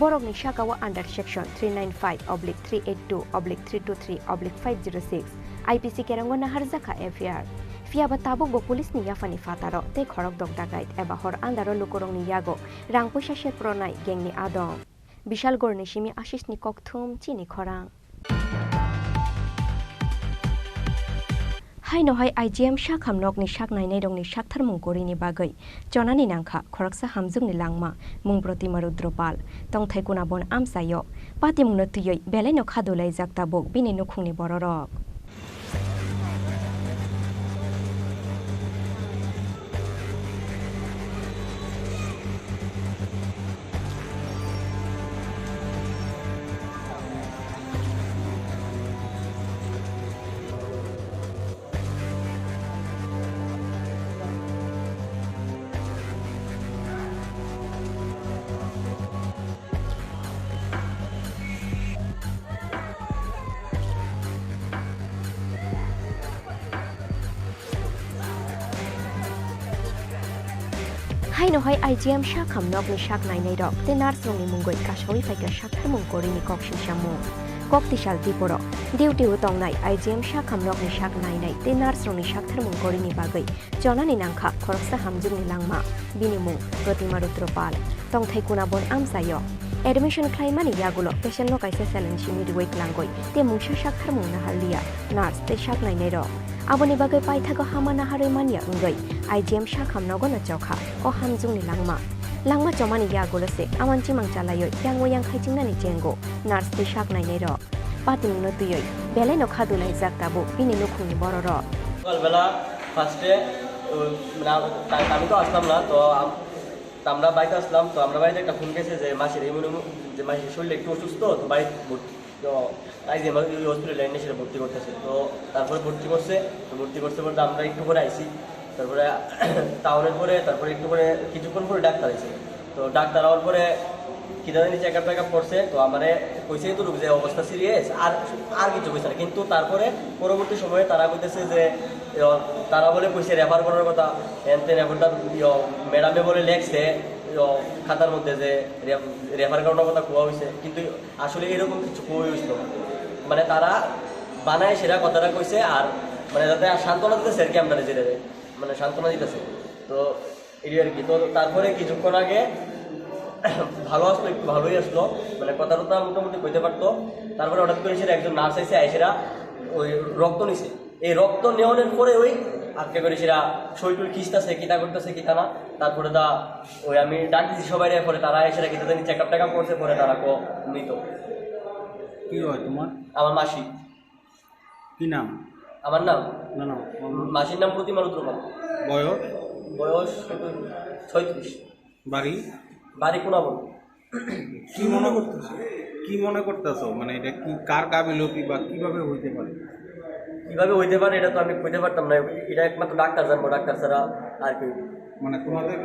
Speaker 4: Borokni Shakawa under section 395/382/323/506 IPC Kerango Naharzaka FR. Fiaba tabuk bo police ni yafani fataro te khorok dok dagai eba hor andaro lukorong ni yago rang poisa she pronai geng ni adom. Bishalgor ni shimi Ashish ni kokthum Chini Khorang. Hai no hai IGM shakham nok ni shak nai nei dong ni shakthar mung kori ni bagai chonani nangkha khoraksa hamjung ni langma mung protima rudropal tong thaikuna bon amsayo pati mung no tuyoi belai no khadolai jakta bok bini no khungni bororok. Hai no hai IGM shakham nok ni shak nai nei dok te nars rong ni mungoi kashawi faika shakhar mung kori ni kok shishamu kok tishal diporo duty utong nai IGM shakham nok ni shak nai nei te nars rong ni shakhar mung kori ni bagai chona ni nangkha khoroksa hamjung ni langma binimu protima rutropal tong thaikuna bon amsayo admission khlaimani yagulo patient no kaise challenge ni duai klangoi te mungsha shakhar mung na halia nars te shak nai nei dok aboni bagai paithago hamana haroi mania ungai IGM shakham nogona chokha o hamjung ni langma chomani yagolose amanchi mangchalayo yangwo yang khaijingna ni jengo nurse te shak nai nei ro pating no tuyoi belai no khadulai jaktabu bini no khuni bororo
Speaker 10: সকালবেলা ফার্স্টে আমি তো আসলাম না, তো আমরা বাড়িতে আসলাম। তো আমরা বাড়িতে একটা ফোন গেছে যে মাসির যে মাসির শরীরে একটু অসুস্থ, তো বাড়িতে তো তাই যে হসপিটালে এনে সেটা ভর্তি করতেছে। তো তারপরে ভর্তি করছে বলতে আমরা একটু করে আইসি, তারপরে টাউনের পরে তারপরে একটু করে কিছুক্ষণ পরে ডাক্তার আইসে। তো ডাক্তার হওয়ার পরে কি জানি চেক আপ করছে। তো আমারে কইছে তো যে অবস্থা সিরিয়াস, আর কিছু কইছে না। কিন্তু তারপরে পরবর্তী সময়ে তারা কইতেছে যে তারা বলে কইছে রেফার করার কথা, এনতে রেফারটা ম্যাডামে বলে লেখছে খাতার মধ্যে যে রেফার করার কথা কোয়া হয়েছে, কিন্তু আসলে এরকম কিছু কোয়া হয়েছিল। তারা বানায় সেরা কথাটা কইছে, আর যাতে সান্ত্বনা দিতেছে আর কি, আমরা যেটা সান্ত্বনা দিতেছে। তো এই আর কি। তো তারপরে কিছুক্ষণ আগে ভালো আসলো, একটু ভালোই আসলো, কথাটা মোটামুটি কইতে পারতো। তারপরে হঠাৎ করে সেটা একজন নার্স এসে আইসেরা ওই রক্ত নিছে। এই রক্ত নেওয়ানোর পরে ওই আজকে করে সেরা শরীর খিস্তাছে, কিতা করতেছে কিতা না। তারপরে ওই আমি ডাক দিচ্ছি সবাই, পরে তারা এসে কিতা জানি চেক আপ করছে, পরে তারা মৃত।
Speaker 11: কি হয় তোমার?
Speaker 10: আমার মাসি।
Speaker 11: কি নাম?
Speaker 10: আমার নাম
Speaker 11: না
Speaker 10: মাসির নাম প্রতিমা রুদ্রপাল। বয়স 36। বাড়ি কোনাবন।
Speaker 11: কি মনে করতেছো এটা কি কার গাফিলতি বা কিভাবে হইতে পারে?
Speaker 10: কিভাবে হইতে পারে এটা তো আমি কইতে পারতাম না, এটা একমাত্র ডাক্তার জানবো, ডাক্তার ছাড়া আর কেউ।
Speaker 11: মানে তোমাদের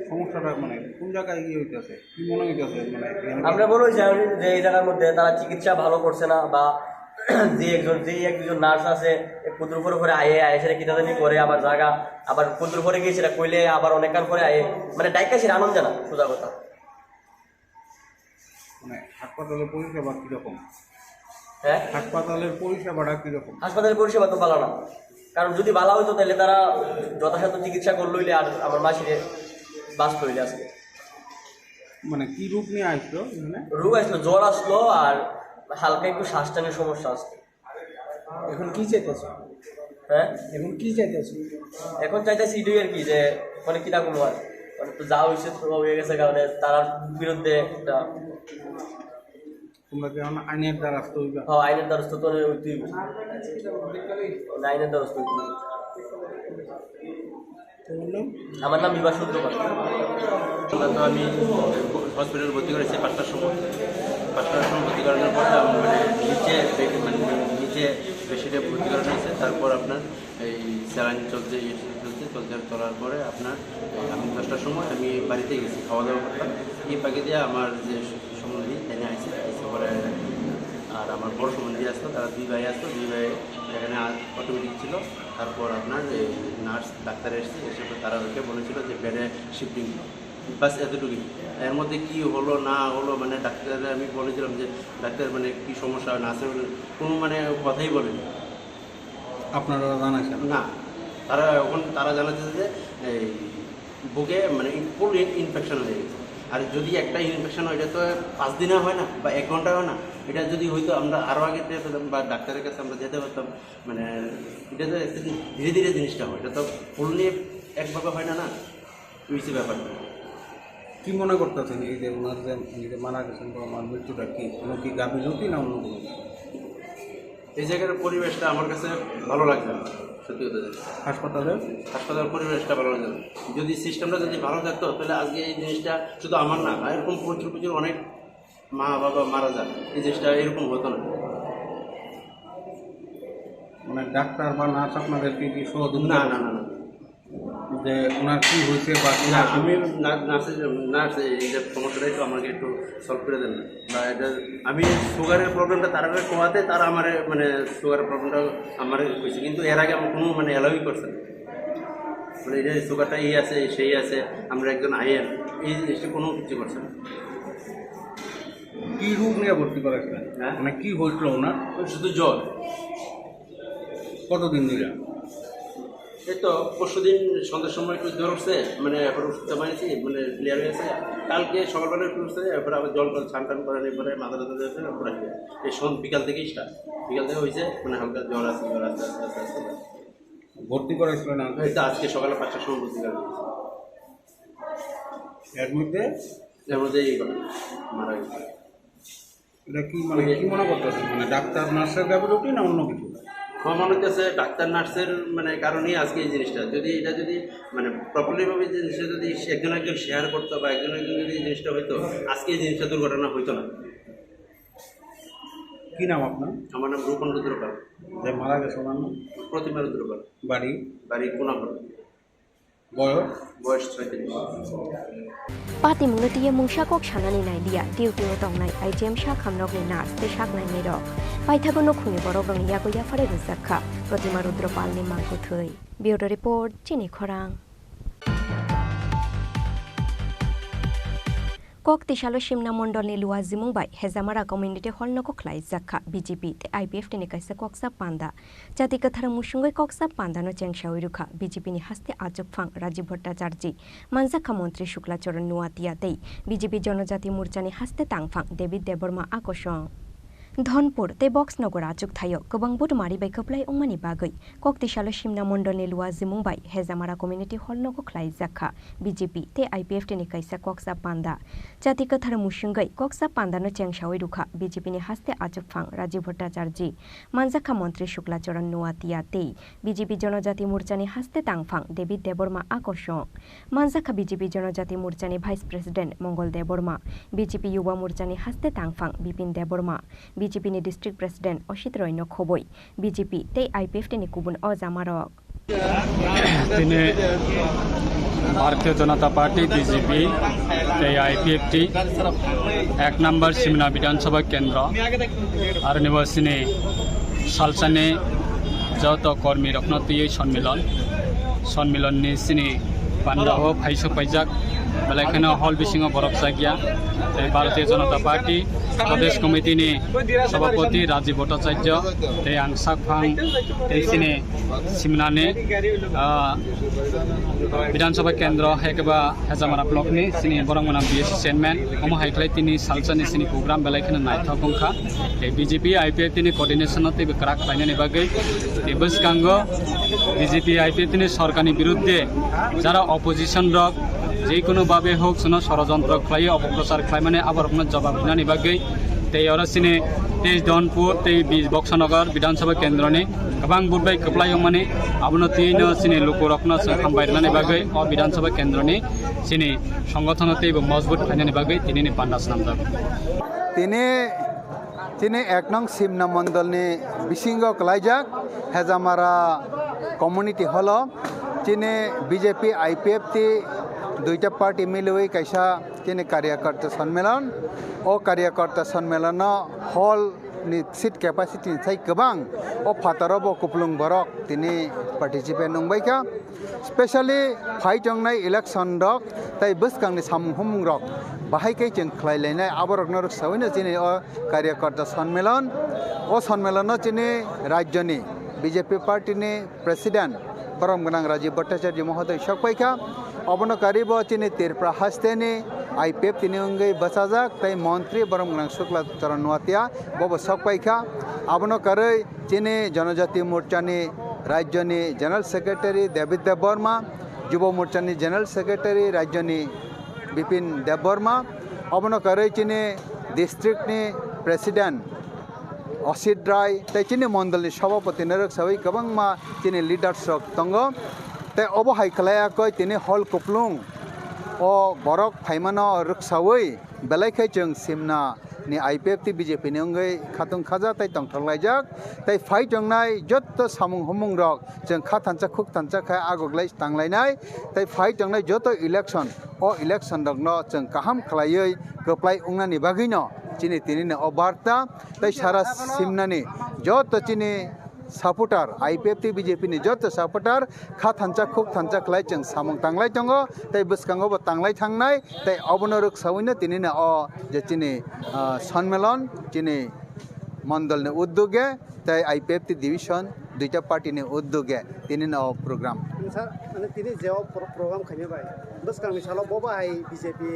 Speaker 11: সমস্যাটা মানে কোন জায়গায় গিয়ে হইতেছে, কি মনে হইতেছে? মানে
Speaker 10: আমরা মনে হয়েছে যে এই জায়গার মধ্যে তারা চিকিৎসা ভালো করছে না, বা একজন নার্স আছে কুদ্রুর পরে আয়ে সেটা কি তাদের করে আবার জায়গা আবার কুদ্রুর পরে গিয়ে সেটা কইলে আবার অনেকক্ষণ পরে আয়ে, মানে ডাইকা সেটা আনন্দ জানা সোজা কথা।
Speaker 11: মানে হাসপাতালের পরিষেবা কিরকম?
Speaker 10: হ্যাঁ,
Speaker 11: হাসপাতালের পরিষেবাটা কিরকম?
Speaker 10: হাসপাতালের পরিষেবা তো ভালো না, কারণ যদি ভালো হইতো তাহলে তারা যথাসাধ্য চিকিৎসা করলইলে আর আমার মাসিরে বাঁচতে হইলে আজকে।
Speaker 11: মানে কি রোগ নিয়ে আসলো এখানে?
Speaker 10: রোগ আসলো, জ্বর আসলো আর হালকা একটু শ্বাস টানের সমস্যা আসলো।
Speaker 11: এখন কি চাইতেছ?
Speaker 10: হ্যাঁ,
Speaker 11: এখন কি চাইতেছ?
Speaker 10: এখন চাইতেছি এটাই আর কি, যে মানে কিনা কোনো আর মানে তো যা হয়েছে হয়ে গেছে, কারণে তার বিরুদ্ধে একটা
Speaker 11: তোমরা কি এখন আইনের দ্বারস্থ হইবা?
Speaker 10: হ্যাঁ, আইনের দ্বারস্থ তো হইতেই হবে, আইনের দ্বারস্থ হইতে হবে। আমার নাম বিভাস সূত্রপাত।
Speaker 12: তো আমি হসপিটালে ভর্তি করেছি 5টার সময় ভর্তি করানোর পরে মানে নিচে বেশিটা ভর্তি করানো হয়েছে। তারপর আপনার এই স্যালাইন চলতে চলার পরে আপনার আমি 10টার সময় আমি বাড়িতে গেছি, খাওয়া দাওয়া করতাম। এই পাখি দিয়ে আমার যে সম্বন্ধী এনে আসছে পরে, আর আমার বড় সম্বন্ধী আসতো, তারা 2 ভাই আসতো, 2 ভাই এখানে অটোমেটিক ছিল। তারপর আপনার এই নার্স ডাক্তার এসেছে, এসে তারা ওকে বলেছিল যে বেডে শিফটিং, বাস এতটুকুই। এর মধ্যে কি হলো না হলো মানে ডাক্তার আমি বলেছিলাম যে ডাক্তার মানে কি সমস্যা না আছে কোনো মানে কথাই বলেনি।
Speaker 11: আপনারা জানাচ্ছেন
Speaker 12: না, তারা জানাচ্ছে যে এই বুকে মানে ফুল ইনফেকশন হয়ে গেছে। আর যদি একটা ইনফেকশন হয় এটা তো 5 দিনে হয় না বা 1 ঘন্টা হয় না, এটা যদি হয়তো আমরা আরও আগে পেতাম বা ডাক্তারের কাছে আমরা যেতে পারতাম। মানে এটা তো ধীরে ধীরে জিনিসটা হয়, এটা তো ফুললি একভাবে হয় না, না হয়েছে ব্যাপারটা।
Speaker 11: কি মনে করতেছেন এই যে ওনার যে মারা গেছেন বা আমার মৃত্যুটা কোনো কি গাফিলতি না অন্য কোনো?
Speaker 12: এই জায়গার পরিবেশটা আমার কাছে ভালো লাগছে না, সত্যি কথা। হাসপাতালের পরিবেশটা ভালো লাগছে না। যদি সিস্টেমটা যদি ভালো থাকতো তাহলে আজকে এই জিনিসটা শুধু আমার না, এরকম প্রচুর অনেক মা বাবা মারা যায়, এই জিনিসটা এরকম হতো না।
Speaker 11: মানে ডাক্তার বা নার্স আপনাদেরকে কি সহযোগিতা?
Speaker 12: না না না না,
Speaker 11: যে ওনার কী হয়েছে বা
Speaker 12: না, আমি নার্স এই যে সমস্যাটাই তো আমাকে একটু সলভ করে দেন না। বা এটা আমি সুগারের প্রবলেমটা তারা কমাতে তারা আমার মানে সুগারের প্রবলেমটা আমার হয়েছে, কিন্তু এর আগে আমার কোনো মানে অ্যালাউই করছে না। মানে এই যে সুগারটা এই আছে সেই আছে, আমরা একজন আইএন, এই জিনিসটা কোনো কিছু করছে না।
Speaker 11: কী রোগ নিয়ে ভর্তি করেছিলেন?
Speaker 12: হ্যাঁ,
Speaker 11: মানে কী হয়েছিল ওনার?
Speaker 12: শুধু জ্বর।
Speaker 11: কতদিন দিলেন?
Speaker 12: এই তো পরশুদিন সন্ধ্যার সময় একটু জ্বর উঠছে, মানে এরপর ওষুধটা বানিয়েছি, মানে ক্লিয়ার হয়েছে। কালকে সকালবেলা একটু উঠছে, এরপরে আবার জল ছান টান করেন, এরপরে মাথা টাথা দিয়েছে, এরপরে এই বিকাল থেকেই স্টার্ট, বিকাল থেকে হয়েছে মানে হালকা জ্বর আসছে আস্তে আস্তে আস্তে
Speaker 11: ভর্তি করেছিলেন?
Speaker 12: এই তো আজকে সকালে 5টার সময় ভর্তি করা হয়েছে।
Speaker 11: এর মধ্যে
Speaker 12: এই মারা গেছে।
Speaker 11: এটা কি মানে কি মনে করতেছেন? মানে ডাক্তার নার্সের গাফিলতি না অন্য কিছু?
Speaker 12: আমার মনে হচ্ছে ডাক্তার নার্সের মানে কারণেই আজকে এই জিনিসটা, যদি এটা যদি মানে প্রপারলিভাবে জিনিসটা যদি একজন শেয়ার করতো বা একজন যদি এই জিনিসটা হইতো, আজকে এই জিনিসটা দুর্ঘটনা হইতো না।
Speaker 11: কি নাম আপনার?
Speaker 12: আমার নাম রূপন রুদ্রপাল।
Speaker 11: যে মারা গেছে ওনার নাম?
Speaker 12: প্রতিমা রুদ্রপাল।
Speaker 11: বাড়ি
Speaker 12: কোনাঘর। বয়স 36।
Speaker 4: Pati mungetiye mungsakok shanani nailia duty tongnai IGM shakhamnokni nurse te shaknai mirok paithagono khuni borok rong yagoya phare rusakha Pratima Rudropalni mangkuthoi. Bureau report Chini Khorang. Kok tishalo shimna mondolni luwa zimungbai hezamara community hall noko khlai zakha BJP te IPF tini kaisa koksa panda jati kathara musungoi koksa panda no chengshawi rukha BJP ni haste ajok phang Rajiv Bhattacharji manjakha mantri Shukla Charan Nuatia tei BJP Jonojati Morcha ni haste tangphang David Deborma akoshong Dhonpur te box nogor ajok thayo kobang budmari bai khaplai ongmani bagai koktishalo shimna mondolni luwa zimungbai hezamara community hall noko khlai zakha BJP te IPF tini kaisa koksa panda jati kathar musungai koksa panda no chengshawi rukha BJP ni haste ajok phang Rajiv Bhattacharji manjakha mantri Shukla Charan Nuatia tei BJP Jonojati Morcha ni haste tangphang David Deborma akoshong manjakha BJP Jonojati Morcha ni Vice President Mongol Deborma BJP Yuba Morcha ni haste tangphang Bipin Deborma BJP ni district president Oshit Roy no khoboi BJP tei IPF ni kubun o jamarok
Speaker 13: তিনি ভারতীয় জনতা party BJP এই IPFT 1 নম্বর সিমনা বিধানসভা কেন্দ্র আর নিবাসিনী সালসানে যত কর্মী রক্ষণতীয় সম্মিলননি সিনি পান্ডাহ ফাইসো পাইজাক বেলাইখানে হল বিসিং বরফ জায়গা ভারতীয় জনতা পার্টি প্রদেশ কমিটিনি সভাপতি রাজীব ভট্টাচার্য আং সাকফাং সিনি সিমনানি বিধানসভা কেন্দ্র হেকবা হেজামারা ব্লকনি সিনি বরংমনা বিএসসি চেয়ারম্যান অম হাইখলাই তিনি সালসানি সিনি প্রোগ্রাম বেলাইখানে নাইথক গংখা বিজেপি আইপিএফ তিনি কোঅর্ডিনেশন তেবে ক্রাক পাইনানি বাগৈ বসকাঙ্গ বিজেপি আইপিএফ তিনি সরকারের বিরুদ্ধে যারা অপোজিশন রক যে কোনোভাবে হোক শোনো ষড়যন্ত্র খাই অপপ্রচার খাই মানে আবার জবাব দিনানি বাগৈ সিনে তেইশ দনপুর বক্সনगर বিধানসভা কেন্দ্রনি गोबां बुधबाय खोप्लाय माने आबनो तीन सिने लोक रखना हामबायनानि बागै अ विधानसभा केन्द्रनि सिने संगठन तेबो मजबूत खायनानि बागै तिनि पान्डास नामजाब
Speaker 14: तिनि एक नং सिमना मण्डलनि बिसिंग कलाइजाक हेजामारा कम्युनिटी हल तिनि बीजेपी आईपीएफ ती दुईटा पार्टी मिलुई कैसा तिनि कार्यकर्ता सम्मेलन ओ कार्यकर्ता सम्मेलन हल नि सीट कैपासिटी साइ गोबां ओ फातारब कुपलुं बरक तिनि पार्टिसिपेट नंबायका स्पेशली फाइट जंनाय इलेक्शन रक ताइ बसकांनि सामहुम रक बाहायकै जों खलायलायनाय आबरकनो रक्सावैनो तिनि ओ कार्यकर्ता सम्मेलन ओ सम्मेलन तिनि राज्यनि बीजेपी पार्टीनि प्रेसिडेंट परम गनां राजीव भट्टाचार्य महोदय सकपायका अबनो कारिब तिनि त्रिपुरा हास्तेनि आईपीएफ तिनि उंगै बसाजाक तै मंत्री बरम गनां शुक्ला चरण नवातिया बब सकपायका अबनो कारै तिनि जनजाति मोर्चानि राज्यनि जनरल सेक्रेटारि देविद देबबर्मा युव मोर्चानि जनरल सेक्रेटारि राज्यनि बिपिन देबबर्मा अबनो कारै तिनि डिस्ट्रिक्टनि प्रेसिडेंट असित राय तै तिनि मण्डलनि सभापति नरक सबै गोबांमा तिनि लिडार्स दङ तै अब हाइखलायाखै तिनि हल कुपलुं ओ बरक फाइमानो रक्सावै बेलायखै जों सिमना नि आईपीएफ टी बीजेपी नि उंगै खातुं खाजा तै तंथलायजाक तै फाइट जंनाय जत्त सामुं हमुं रक जों खा थानचा खुक थानचा खाय आगगलाय तांलायनाय तै फाइट जंनाय जत्त इलेक्शन ओ इलेक्शन रकनो जों काहाम खलायै गोप्लाय उंनानि बागैनो चिनि तिनिनो ओ बार्ता तै सारा सिमनानि जत्त चिनि सापोर्टार आईपीएफ टी बीजेपी नि जत्त सापोर्टार खा थानचा खुक थानचा खलाय जों सामुं तांलाय दङ तै बसकांगबो तांलाय थांनाय तै अबनो रक्सावैनो तिनिनो अ जे चिनि सम्मेलन चिनि मण्डलनि उद्योगे तै आईपीएफ टी डिविजन दुईटा पार्टीनि उद्योगे तिनिनो प्रोग्राम
Speaker 15: सर अनि तिनि जेव प्रोग्राम खैबाय बसकां मिसालाव बबाहाय बीजेपी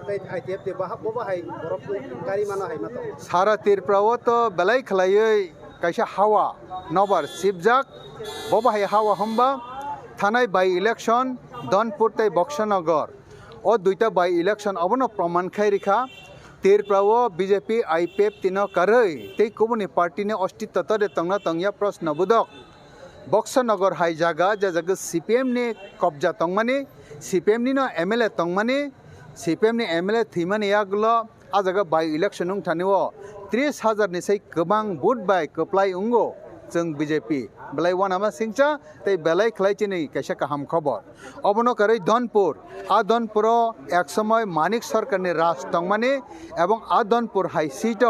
Speaker 15: तै आईपीएफ टी बबाहाय बरफ गारि मानो हाय मातो
Speaker 14: सारा त्रिपुराव तो बेलाय खलायै कैसा हावा नबर सिबजाक बबाहाय हावा हमबा थानाय बाय इलेक्शन दनपुर तै बक्सनगर ओ दुईटा बाय इलेक्शन अबनो प्रमाण खायरिखा त्रिपुराव बीजेपी आईपीएफ तिनो कारै तै कुबुनि पार्टीनि अस्तित्व तरे तंगना तंगिया प्रश्न बुदक बक्सनगर हाय जागा जे जागा सीपीएम नि कब्जा तंगमानि सीपीएम नि न एमएलए तंगमानि सीपीएम नि एमएलए थैमानि यागल आ जागा बाय इलेक्शन उं थानिव 30,000 निसै गोबां बुट बाय कप्लाय उंगो जों बीजेपी बेलाय वानामा सिंचा तै बेलाय खलायचिनि कैसा काहाम खबर अबनो कारै दनपुर आ दनपुर एक समय मानिक सरकारनि राज तंगमानि एवं आ दनपुर हाई सीट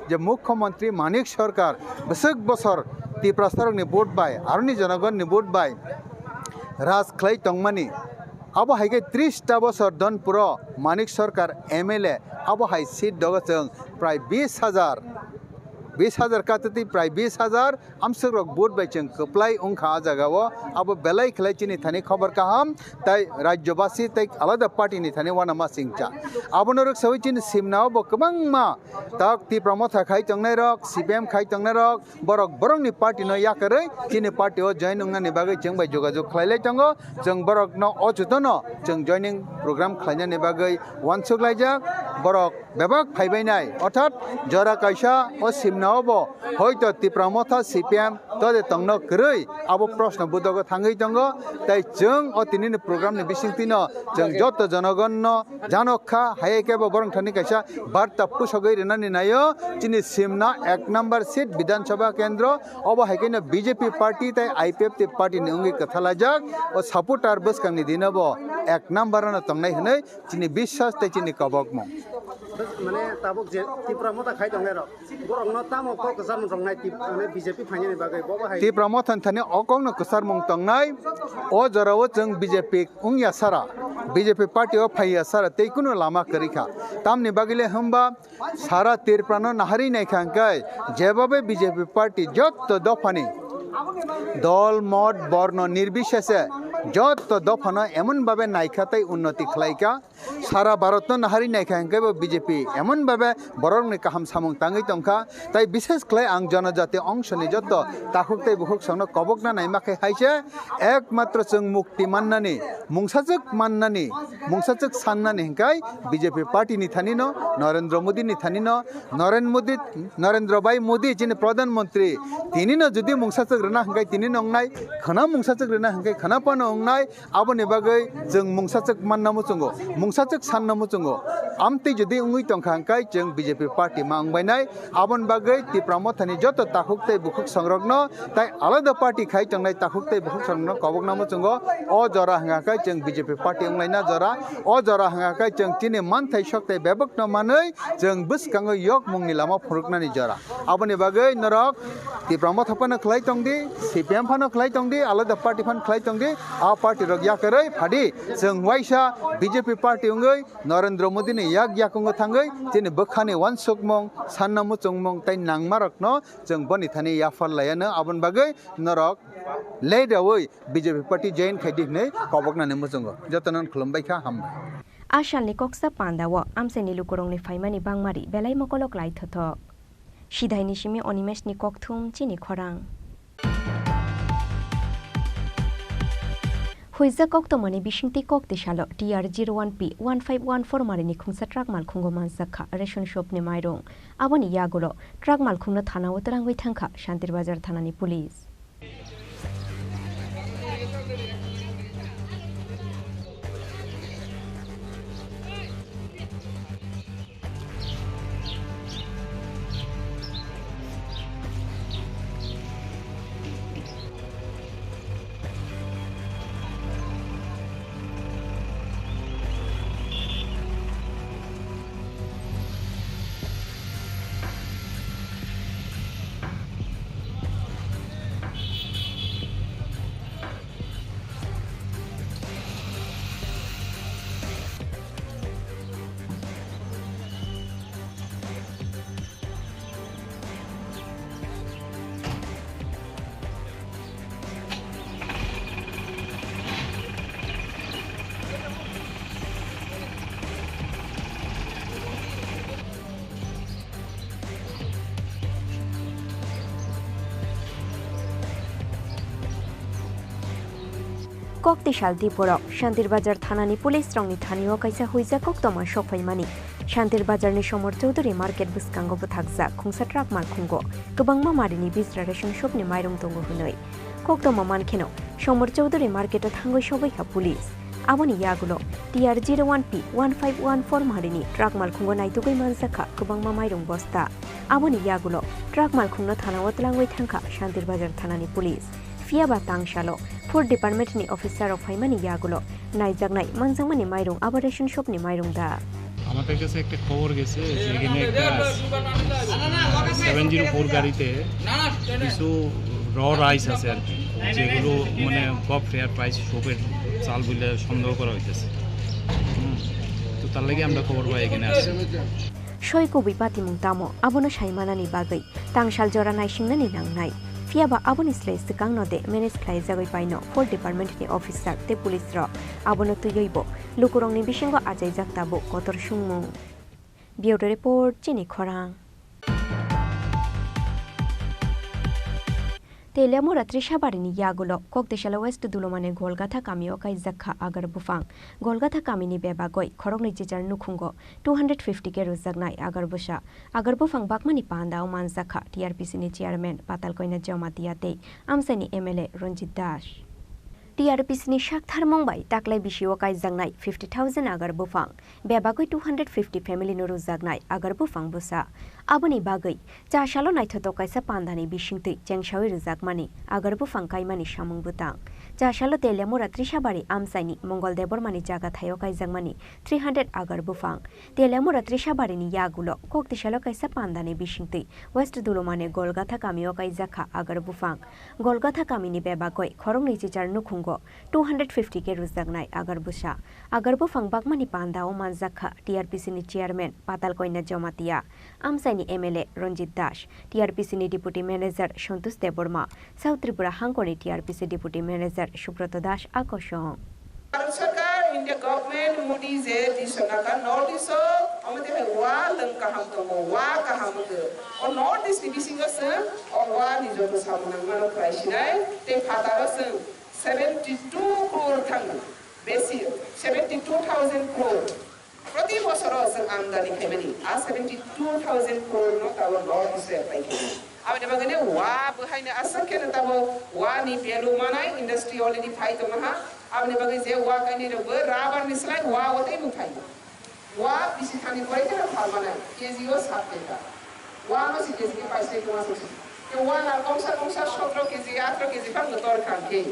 Speaker 14: जे मुख्यमंत्री मानिक सरकार बसक बसर त्रिपुरा सरकारनि भोट बाय आरनि जनगणनि भोट बाय राज खलाय तंगमानि अब हाइके 30 बसर दनपुर मानिक सरकार एमएलए अब हाई सीट दगजों प्राय 20,000 कातती प्राय 20,000 आमसरक बोट बायचों कप्लाय उंखा जगाव अब बेलाय खलायचिनि थानि खबर काहाम तै राज्यवासी तै आलादा पार्टीनि थानि वानामा सिंचा आबनो रक सवैचिनि सिमनाव गोबांमा ताक ति प्रमोद खाय तंगनाय रक सीपीएम खाय तंगनाय रक बरंनि पार्टी न याकरै चिनि पार्टी ओ जॉइन उंगानि बागै जों बाय जोगाजोग खलायलाय तंगो जों बरक न अजुतनो जों जॉइनिंग प्रोग्राम खलायनानि बागै वानसुगलायजाक बरक बेबाक फायबायनाय अर्थात जरा कायसा ओ सिमना habo hoito tipramotha CPM tode tongno krei abo proshno budogo thangai tongo tai jeng o tinini program ni bisingtino jeng joto janogonno janokha hayeke bo borong thani kaisa barta pusogoi renani nayo chini simna 1 number seat Bidhan Sabha Kendra obo haikena BJP party tai IPF te party ni ungi kathalajak o supporter bus kangni dinabo 1 number na tongnai hnai chini বিশ্বাস tai chini kabokmo
Speaker 15: মানে তাবক যে ত্রিপুরামতা খাই দং এর বরং ন তামো ক কসার রংনাই মানে BJP ফাইনানি বাগै ববা high
Speaker 14: ত্রিপুরামথন Thani অকং ন কসার মং তংনাই ও জরাও जों বিজেপি উংয়া সারা বিজেপি পার্টি ও ফাইয়া সারা তেই কুনো লামা করিখা তামনি বাগিলে হম্বা সারা ত্রিপুরানো নাহারি নাই খাঙ্কাই যেভাবে বিজেপি পার্টি যত দফানি দল মত বর্ণ নির্বিশেষে যত দফানো এমনভাবে নাইখাতাই উন্নতি খালাইকা সারা ভারত নাহারি নাইখাঙ্কাই বিজেপি এমনভাবে বরংনি কাহাম সামং তাঙ্গই তংখা তাই বিশেষ খাই আং জনজাতি অংশনি যত তাকুকতাই বুকুক সংনো কবকনা নাইমাখে হাইছে একমাত্র जों মুক্তি মান্নানি মুংসাচক সান্নানি হিংকাই বিজেপি পার্টি নি থানিনো নরেন্দ্র মোদি নি থানিনো নরেন্দ্র ভাই মোদি যিনি প্রধানমন্ত্রী তিনিনো যদি মুংসাচক রনা হিংকাই তিনি নংনাই খানা মুংসাচক রনা হিংকাই খানা পানো अंनाय आबोनि बागै जों मुंसाचक माननामु चंगो मुंसाचक साननामु चंगो आमति जुदि उंगै तंखांकाय जों बीजेपी पार्टी मा अंबायनाय आबोन बागै तिप्रामथानि जत ताखुकतै बुखुक संरग्न ताय आलादा पार्टी खाय तंनाय ताखुकतै बुखुक संरग्न कबकनामु चंगो अ जरा हांगाकाय जों बीजेपी पार्टी अंलायना जरा अ जरा हांगाकाय जों तिनि मानथाय सकतै बेबकन मानै जों बुसकांगो yok मुंनि लामा फुरुकनानि जरा आबोनि बागै नरक तिप्रामथापन खलाय तंदि CPM फानो खलाय तंदि आलादा पार्टी फान खलाय तंदि आ पार्टी रग याकरै फादि जों वाइसा बीजेपी पार्टी उंगै नरेंद्र मोदी नि याक याकुंगो थांगै जेने बखानि वान सुकमं साननामु चंगमं ताइ नांमारकनो जों बनि थानि याफाल लायानो आबन बागै नरक लेदावै बीजेपी पार्टी जैन खाइदिनै कबकनानै मुजंगो जतनन खुलुमबायखा हामबाय
Speaker 4: आशालनि कक्सा पान्दाव आमसेनि लुकुरंनि फाइमानि बांमारि बेलाय मकलक लाइथथ सिधाइनि सिमि अनिमेशनि ककथुम चिनि खरां हुइजा कक्तमनि बिसिंति कक्तिसालो TR01P 1514 मारिनि खुंसा ट्राक मालखुंगो मानसाखा रेशन शपनि माइरं आबोनि यागुलो ट्राक मालखुंनो थानाव तरांगै थांखा शान्तिर बाजार थानानि पुलिस कक्तिसाल त्रिपुरा शान्तिर बाजार थानानि पुलिस रंनि थानियो काइसा हुइजा कक्तमा सफाइमानि शान्तिर बाजारनि समर चौधुरी मार्केट बुसकांगो बुथाकजा खुंसा ट्राक मालखुंगो गोबांमा मारिनि बिस्रा रेशन शपनि माइरं दंगो हुनै कक्तमा मानखेनो समर चौधुरी मार्केटआव थांगै सबायखा पुलिस आबोनि यागुलो TR01P 1514 मारिनि ट्राक मालखुंगो नायतुगै मानजाखा गोबांमा माइरं बस्ता आबोनि यागुलो ट्राक मालखुंनो थानाव तलांगै थांखा शान्तिर बाजार थानानि पुलिस फियाबा तांशालो फुड डिपार्टमेंटनि अफिसार फाइमानि यागुलो नाइजागनाय मानजांमानि माइरं आबार रेशन शपनि माइरं दा
Speaker 16: আমাদের কাছে একটা খবর গেছে যেখানে একটা 704 গাড়িতে কিছু র রাইস আছে আর কি যেগুলো মানে কম ফেয়ার প্রাইস শপের চাল বলে সন্দেহ করা হইতেছে তো তার লাগি আমরা খবর পাই এখানে আসি
Speaker 4: সৈকবি পাতিমুং তামো আবনো সাইমানানি বাগৈ তাংশাল জরা নাইसिंनानि नांनाय फियाबा आबोनि स्लाइ सिकां नदे मेनेज खालाय जागै पाइनो फुड डिपार्टमेंटनि अफिसार ते पुलिस र आबोनो तुयैबो लुकुरंनि बिसिंगो आजाय जाक्ताबो कतर सुंमु ब्यूरो रिपोर्ट चिनि खरां Telemo Ratrisha Barini Yagulo, Kok de Shala West Dulomane Golgata Kamio Kai Zakha Agar Bufang, Golgata Kamini Bebagoi, Korogni Jijar Nukungo, 250 Keru Zagnai Agar Busha, Agar Bufang Bakmani Panda Oman Zakha, TRPC ni Chairman, Patal Koina Jamatiate, Amsani MLA Ranjit Dash. TRPC ni Shakthar Mumbai, Taklai Bishiwa Kai Zagnai, 50,000 Agar Bufang, Bebagoi 250 family Nuru Zagnai, Agar Bufang Busa, Abani Bagai, Jashalo Naito Kaisa Pandani Bishingti, Jengshawi Zakmani, Agar Bufang Kaimani Shamung Butang, Jashalo Telemo Ratrisha Bari Amsaini, Mongol Debormani Jaga Thayokai Zangmani, 300 Agar Bufang, Telemo Ratrisha Barini Yagulo, Kok Tishalo Kaisa Pandani Bishingti, West Dulomane Golgata Kamio Kai Zakha Agar Bufang, Golgata Kamini Bebagoi, Korong Nichijar Nukungo, 250 Keru Zagnai Agar Busha, Agar Bufang Bakmani Panda Oman Zakha, TRPC ni Chairman, Patal Koina Jamatia, Amsaini MLA Ranjit Dash, TRPC ni Deputy Manager Shontus Deborma, South Tripura Hankoni TRPC Deputy Manager Shubrata Dash Akoshong.
Speaker 17: Sarkar India government Modi je disonaka notice amade wa lang kaham tomo wa kaham ke or notice ni bisinga se or wa ni joto samunang mano price nai te phatara se 72 crore thang besi 72,000 crore prati bosor se amdani khemani a 72,000 crore no tawa notice pai abane bagane wa behaina asake na tawo wa ni pelu manai industry already phai to maha abane bagai je wa kani ro rabar ni slide wa otai mu phai wa bisi thani kore ke phal manai keji o 7 ka wa no si keji paise ko ma so ke wa na komsa 17 keji 18 keji phang tor khan ke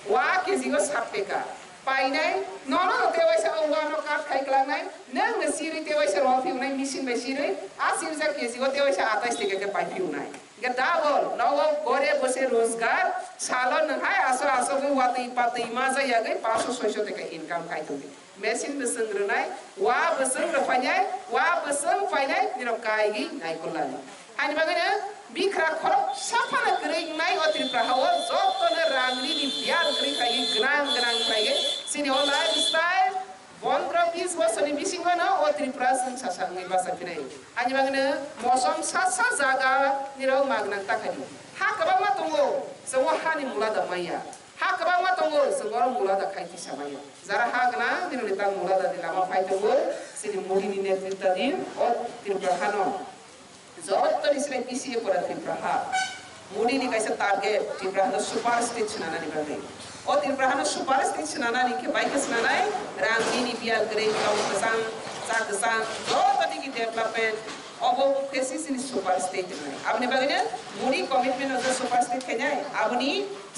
Speaker 17: wa keji o 7 ka painai nono te waisa wa no kat khai klang nai nang ne siri te waisa ro fiu nai machine be siri a siri ja keji o te waisa 28 ke pai fiu nai Gadabol, now Gore was a Rosgar, Salon, and high as of what the party Maza Yaga, Paso Social income Kaitumi. Messin the Sungranai, Wa was some Rafanya, Wa was some finite, Kaigi, Nicolani. And Magana, Bikra Crop, Sapana Green Night or Triprahawa, Zopon, Rangli, Pian, Grand Prague, Senior Lifestyle. Bondra bis was on missing one or 3% Sasang was a finale. And you're going to Mosom Sasa Zaga, Niro Magna Takani. Hakabamatongo, so what honey mulada Maya. Hakabamatongo, so what mulada Kaiti Samaya. Zara Hagana, the little mulada de Lama fight the world, sitting Mudini Netitadin or Tibrahano. Zotto is like PC for a Tibraha. Mudini Kaisa target, Tibrahano super stitch and anybody. और तिरप्रहान सुपार station नाना निके bikes नाना है रामजीनी बियाल करे cow कसान सागसान जो तभी की development और वो कैसी सी सुपार स्टेशन है आपने बगैर मूडी कमिटमेंट अगर सुपार स्टेशन कहना है आपनी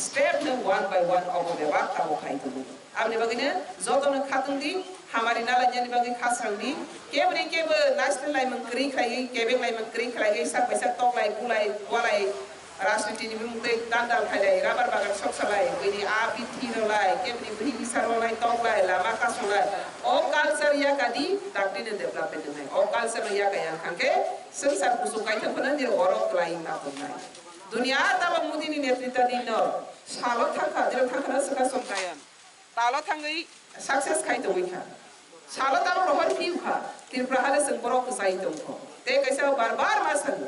Speaker 17: स्टेप ने 1 by 1 और वो व्यवहार का वो खाई तो आपने बगैर जो तो न खातुं दी हमारी नाला जाने बगैर खास रंगी केवल नेशनल लाइन में करी खाई केवल लाइन में करी खाई सब पैसा तो लाइन कुलाई वालाई राष्ट्रीय टीवी में एक दांडा खाई रबर बागर सब सलाई कोई आप इतनी रोलाई केवली बड़ी सारोलाई तोलाई लामा का सोलाई और कल्चर या कदी ताकि ने डेवलपमेंट नहीं और कल्चर या क्या यहाँ के संसार कुसुकाई तो बना दिया और क्लाइंग ना तो नहीं दुनिया तब मुदी ने नेतृत्व दी न सालों तक दिल तक ना सका संतायन तालों तक गई सक्सेस खाई तो वही था सालों तक रोहर पीऊ खा तिरप्रहार संपर्क कुसाई तो उनको ते कैसे बार बार मासन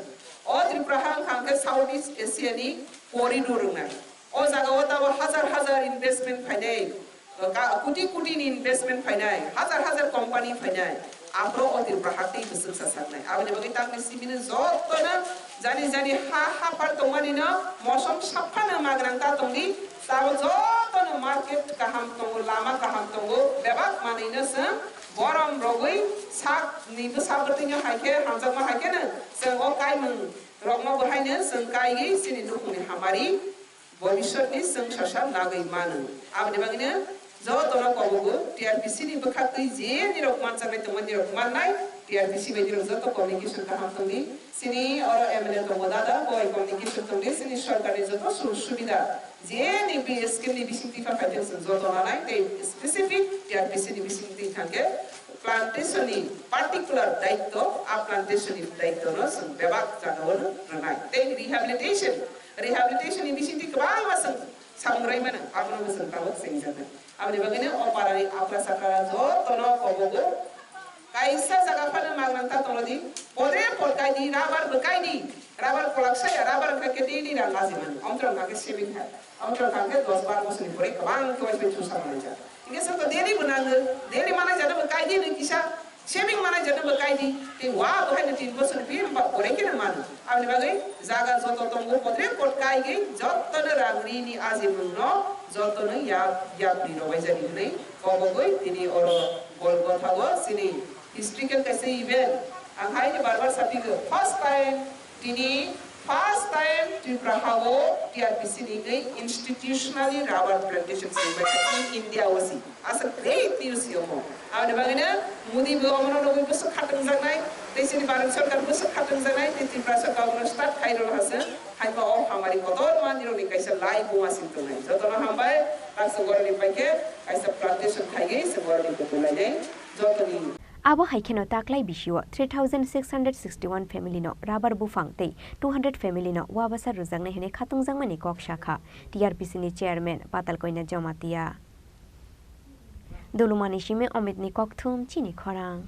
Speaker 17: और त्रिपुराहां खांके साउथ ईस्ट एशिया नी कॉरिडोर ना और जगह होता वो हजार इन्वेस्टमेंट फाइनाइ कुटी नी इन्वेस्टमेंट फाइनाइ हजार कंपनी फाइनाइ आपरो और त्रिपुराहां ती बसक सासनाइ आपने बगे ताक में सिमिन जोत तो ना जानी हा पर तो मानी ना मौसम सफा ना मागरंगा तोंगी ताव जोत तो ना मार्केट का हम तो लामा का हम तो बेबाक मानी ना स Borom rogui sak ni besar bertinya haike hamzat mah haike na sengok kai meng rogma berhaine sengkai gi sini dukung ni hamari bhabishyat ni seng sasar nagai manu abne bagine jo tona kobugo TRPC ni bekhatai je ni rogman samai teman ni rogman nai TRPC be ni rogza to communication ka ham toni sini or MLA to modada boy communication toni sini sarkari joto subida je ni bi scheme ni bisinti fa faiten sen jo tona nai te specific TRPC ni bisinti thanke plantation ni particular daitto a plantation ni daitto no sen bebak janawon ranai te rehabilitation ni bisinti kebal masang samrai mana apno masang tawat sing jana abne bagine oparari apra sakara jo tono kobogo kaisa jaga phana magnanta tolodi pore porkai di rabar bekai di rubber কলাকসাই rubber কাকে daily run লাজিমান অন্তর কাকে saving হয় অন্তর কাকে 10-12 বছরনি পরে কাবাং কেওয়াইবে চুসা মানাইছা ইগেসা তো ডেইলি বানাঙ্গ ডেইলি মানাই জানা কাইদি নি কিসা সেভিং মানাই জানা কাইদি তে ওয়া বহাইনে 3 বছর বিয়ে বা পরে কিনা মানু আপনি বাগে জায়গা যত তঙ্গ পত্রে কোট কাইগে যতন রাগরিনি আজিমুন যতন ইয়া বিরবাই জানি নাই কবগই তিনি ওর বল কথাগো সিনি হিস্ট্রিক্যাল কাছে event anghaini barbar sapigo first time Tripura hawo TRPC ni institutionally rubber plantations in India wasi as a great news yomo awne bagina mudi bo amana nobi bosu khatang janai desini baran sarkar bosu khatang janai Tripura sarkar start khairol hasen haiba of hamari kodor maniro ni kaisa lai bo asin to nai jotona hambai aksa gorani paike kaisa plantation khaige se gorani ko tulai dai jotoni
Speaker 4: abo haikeno taklai bishiwa 3661 family no rabar bufang te 200 family no wabasa rujang na hene khatungjang mani kok shakha TRPC ni chairman patal koina jamatia dolumani shime omit ni kokthum chini khorang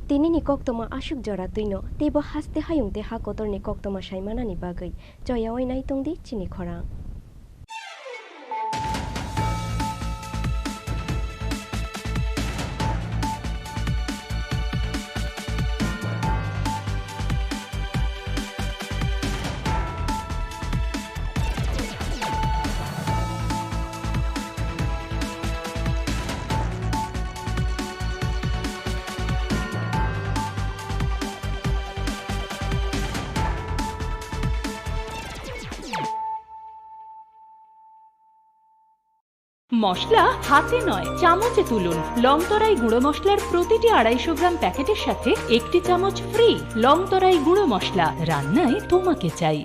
Speaker 4: tini ni koktoma ashuk jora tuino tebo haste hayungte ha kotor ni koktoma shaimana ni bagai joyawai nai tungdi chini khorang
Speaker 18: মশলা হাতে নয় চামচে তুলুন লংতরাই গুঁড়ো মশলার প্রতিটি 250 গ্রাম প্যাকেটের সাথে একটি চামচ ফ্রি লংতরাই গুঁড়ো মশলা রান্নায় তোমাকে চাই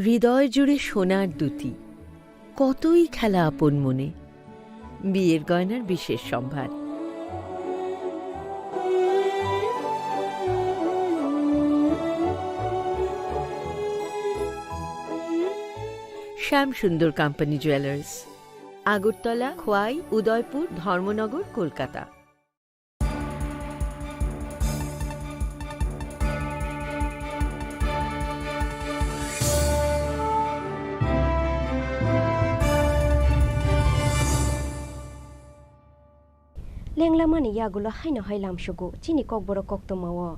Speaker 19: হৃদয় জুড়ে সোনার দুতি কতই খেলা আপন মনে বিয়ের গয়নার বিশেষ সম্ভার শ্যাম সুন্দর কোম্পানি জুয়েলার্স আগরতলা খোয়াই উদয়পুর ধর্মনগর কলকাতা
Speaker 4: লেংলামানি ইয়াগুলো হাইনো হাইলাম সুগু চিনি kokborok koktomawo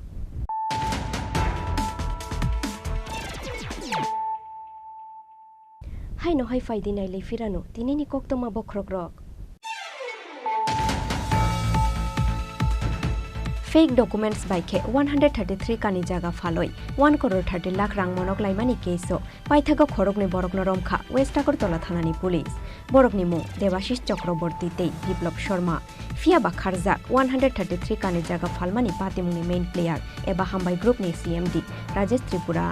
Speaker 4: haino hai faidi nai le firano tinini koktoma bokrogrok fake documents by ke 133 kani jaga faloi 1 crore 30 lakh rang monok laimani keso paithago khorokni borokno romkha west agortola thanani police borokni mu devashish chakraborty tei biplop sharma fia ba kharjak 133 kani jaga falmani patimuni main player eba hambai group ni CMD Rajesh Tripura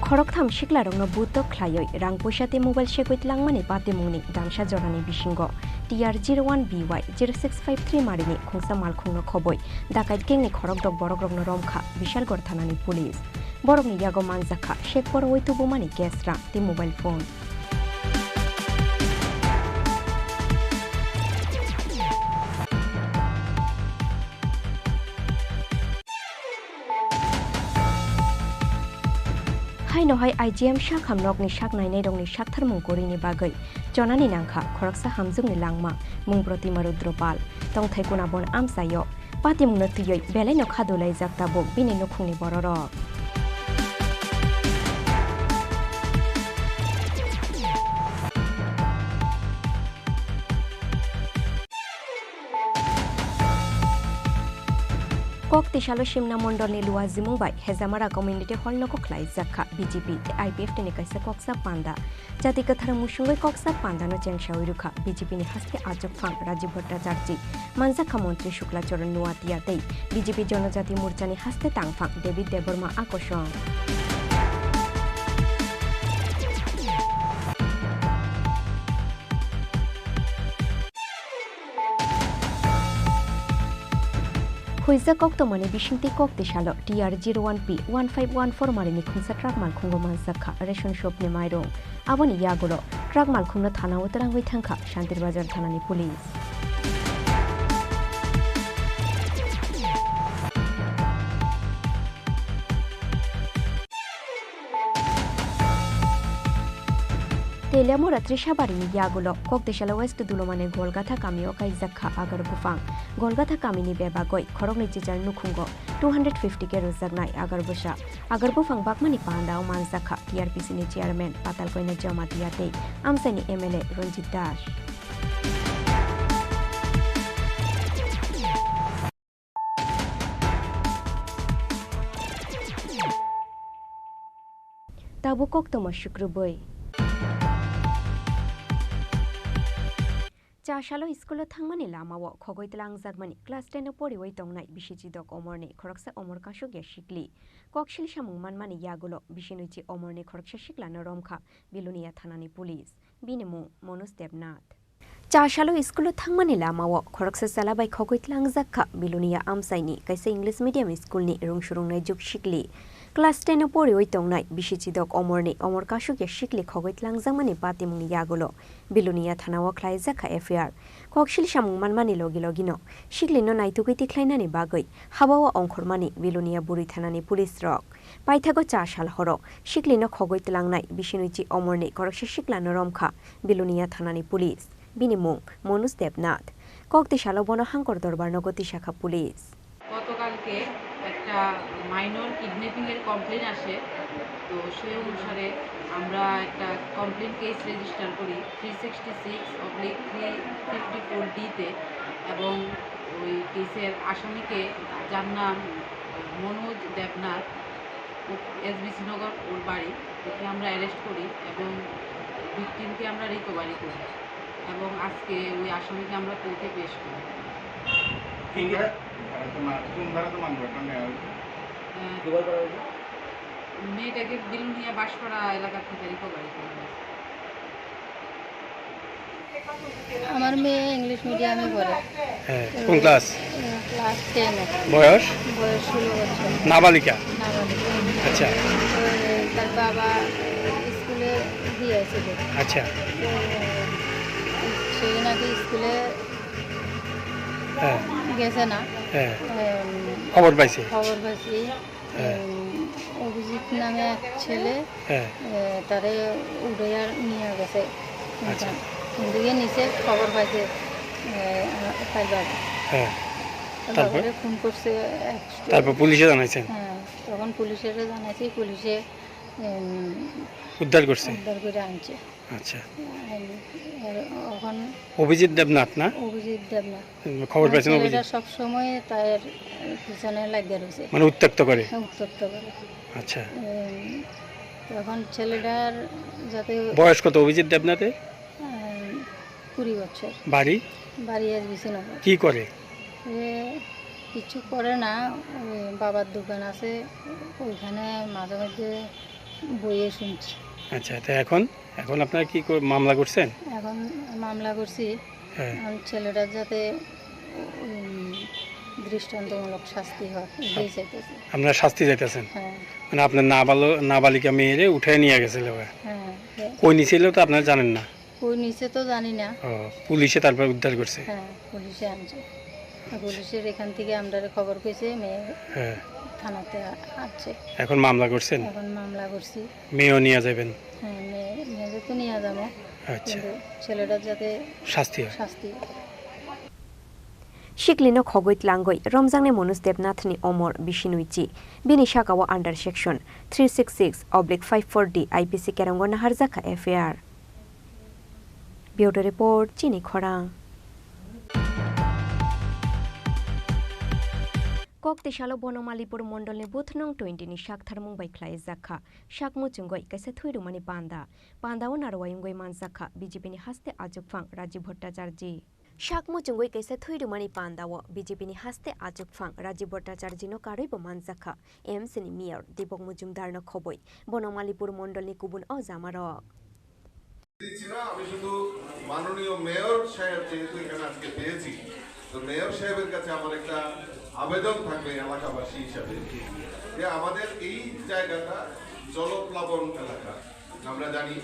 Speaker 4: Khoroktham shiklarongno buto khlaioi rang poisate mobile shekoit langmani patimungni damsha jorani bisingo TR01BY 0653 marini khongsa malkhungno khoboi dakait gengni khorokdok borokrokno romkha bishalgor thanani police borokni yago manjakha shekpor oitubumani kesra ti mobile phone haino hai IGM shakham nokni shak nainai rongni shakthar mungkori bagai jonani nangkha khoroksa hamjungni langma mungproti marudropal tongthai kunabon amsayo patimungno tuyoi belai no khadolai jaktabo bini nokhungni bororok Kok tisalo shimna mondolni luazimung bai hezamara community hall noko khlai jakha BJP IPF tene kaisa koksa panda jati kathara musungoi koksa panda no chengshawi rukha BJP ni haste ajok phang Rajiv Bhattacharya manjakha mantri Shukla Charan Nuatia tei BJP Janojati Morcha ni haste tangphang David Deborma akoshon Huiza kokto mani bishingti kokti shalo TR01P 1514 marini khungsa truck malkhungo mansakha ration shop ni mairong aboni yagulo truck malkhungna thana utarangwi thangkha Shantir Bazar thanani police. Telamura Trishabarini Yagulo, Kokdeshala West Dulomane Golgatha Kamio Kaizakha Agar Bufang, Golgatha Kamini Bebagoi, Korogni Chijar Nukungo, 250 Kero Zagnai Agar Busha, Agar Bufang Bakmani Panda Manzakha, TRPC ni Chairman, Patalkoina Jamatiate, Amsani MLA Ranjit Dash. Tabu Koktomo Shukruboy. Chashalo School Thangmani Lamawo, Kogoitlang Zagmani, Class 10 Poriway Tongnai, Bishijidok Omorni, Koroksa Omor Kashogia Shikli, Kokshil Shamuman Mani Yagulo, Bishinuchi Omorni Koroksha Shiklana Romka, Bilunia Thanani Police, Binemu, Monus Debnat. Chashalo School Thangmani Lamawo, Koroksa Salabai Kogoitlang Zakka, Bilunia Amsaini, Kaisa English Medium School ni Rungshurung Juk Shikli. Class 10 Poriway Tongnai, Bishijidok Omorni, Omor Kashogia Shikli Kogoitlang Zamani Patimung Yagulo, Bilunia Thanawa Klai Zakka FAR. Kokshil Shamuman Mani Logino, Shiklino Naituki Klainani Bagoi, Habawa Onkormani, Bilunia Buri Thanani Police Rock. Paithago Chashal Horo, Shiklino Kogoitlangnai, Bishinuchi Omorni, Koroksha Shiklana Romka, Bilunia Thanani Police, Binimung, Monus Debnat. Kokti Shalobono Hankor Dorbarnogoti Shaka Police.
Speaker 20: গতকালকে একটা minor kidnapping এর complain আসে তো সেই অনুসারে আমরা একটা complain case register করি 366/354D তে এবং ওই কেসের আসামিকে যার নাম মনোজ দেবনাথ এসবিসি নগর ওর বাড়ি তাকে আমরা অ্যারেস্ট করি এবং ভিকটিমকে আমরা রিকভারি করি এবং আজকে ওই আসামিকে আমরা কোর্টে পেশ করি মেয়েটাকে বিলুনিয়া বাসপাড়া এলাকা থেকে রিকভারি করা হয়েছে
Speaker 21: আমার মেয়ে ইংলিশ মিডিয়ামে পড়ে
Speaker 22: কোন ক্লাস
Speaker 21: ক্লাস 10
Speaker 22: বয়স
Speaker 21: 16 বছর
Speaker 22: নাবালিকা আচ্ছা
Speaker 21: তার বাবা স্কুলে দিয়েছিল
Speaker 22: আচ্ছা
Speaker 21: সে নাকি স্কুলে গেছে না
Speaker 22: খবর পাইছি
Speaker 21: অভিজিৎ নামে এক ছেলে তারে উড়ে নিয়ে গেছে দিকে নিচে খবর পাইছে তারপরে ফোন করছে
Speaker 22: তারপর পুলিশে জানাইছেন
Speaker 21: তখন পুলিশের জানাইছি পুলিশে
Speaker 22: উদ্ধার করে
Speaker 21: আনছে
Speaker 22: আচ্ছা
Speaker 21: এখন
Speaker 22: অভিজিৎ দেবনাথ না
Speaker 21: অভিজিৎ দেবনাথ
Speaker 22: খবর পাইছেন অভিজিৎ
Speaker 21: সব সময় তার পিছনে লাগিয়ে রয়েছে
Speaker 22: মানে উত্ত্যক্ত করে আচ্ছা
Speaker 21: তখন ছেলেটার যাতে
Speaker 22: বয়স কত অভিজিৎ দেবনাথের
Speaker 21: 20 বছর
Speaker 22: বাড়ি
Speaker 21: এসবিসি নগর
Speaker 22: কি করে
Speaker 21: কিছু করে না বাবার দোকান আছে ওইখানে মাঝে মাঝে বইয়ে শুনছি
Speaker 22: আচ্ছা তো এখন আপনারা কি মামলা করছেন
Speaker 21: এখন মামলা করছি ছেলেটার যাতে দৃষ্টান্তমূলক শাস্তি হয় এই চাইতেছি
Speaker 22: আপনারা শাস্তি চাইতেছেন মানে আপনার নাবালিকা মেয়েরে উঠে নিয়ে গেছিল কই নিছিল তো আপনারা জানেন না
Speaker 21: কই নিচে তো জানি না
Speaker 22: পুলিশে তারপর উদ্ধার করছে
Speaker 21: পুলিশে আনছে পুলিশের এখান থেকে আমরা খবর পেয়েছে মেয়ে থানাতে আছে
Speaker 22: এখন মামলা করছেন
Speaker 21: এখন মামলা করছি
Speaker 22: মেয়েও নিয়ে যাবেন
Speaker 21: মেয়ে তো নিয়ে যাবো
Speaker 22: আচ্ছা
Speaker 21: ছেলেটার যাতে শাস্তি
Speaker 4: Shiklino Khogoit Langoi, Romzangne Monus Debnathni Omor Bishinuichi, Bini Shakawa under section 366/54D IPC Kerangona Harzaka FAR. Bureau Report, Chini Khorang. Kokdeshalo Bonomalipur Mondol ne Booth Nong 20 ni Shak Tharmung by Klai Zakha, Shak Muchungoi, Kaisa Thuirumani Panda, Panda Unarwayungoi Manzaka, BJP ni Haste Ajukfang, Rajiv Bhattacharji. Shakmu chungoi kaisa thuirumani pandawo BJP ni haste ajukfang Rajiv Bhattacharji no karoibo manzakha MC ni mayor Dipok Mujumdar no khoboi Bonomalipur Mondol ni kubun o jamarok
Speaker 23: আমি শুধু মাননীয় mayor সাহেব যেহেতু এখানে আজকে পেয়েছি তো mayor সাহেবের কাছে আমার একটা আবেদন থাকবে এলাকাবাসী হিসাবে যে আমাদের এই জায়গাটা জলপ্লাবন এলাকা। আমরা জানি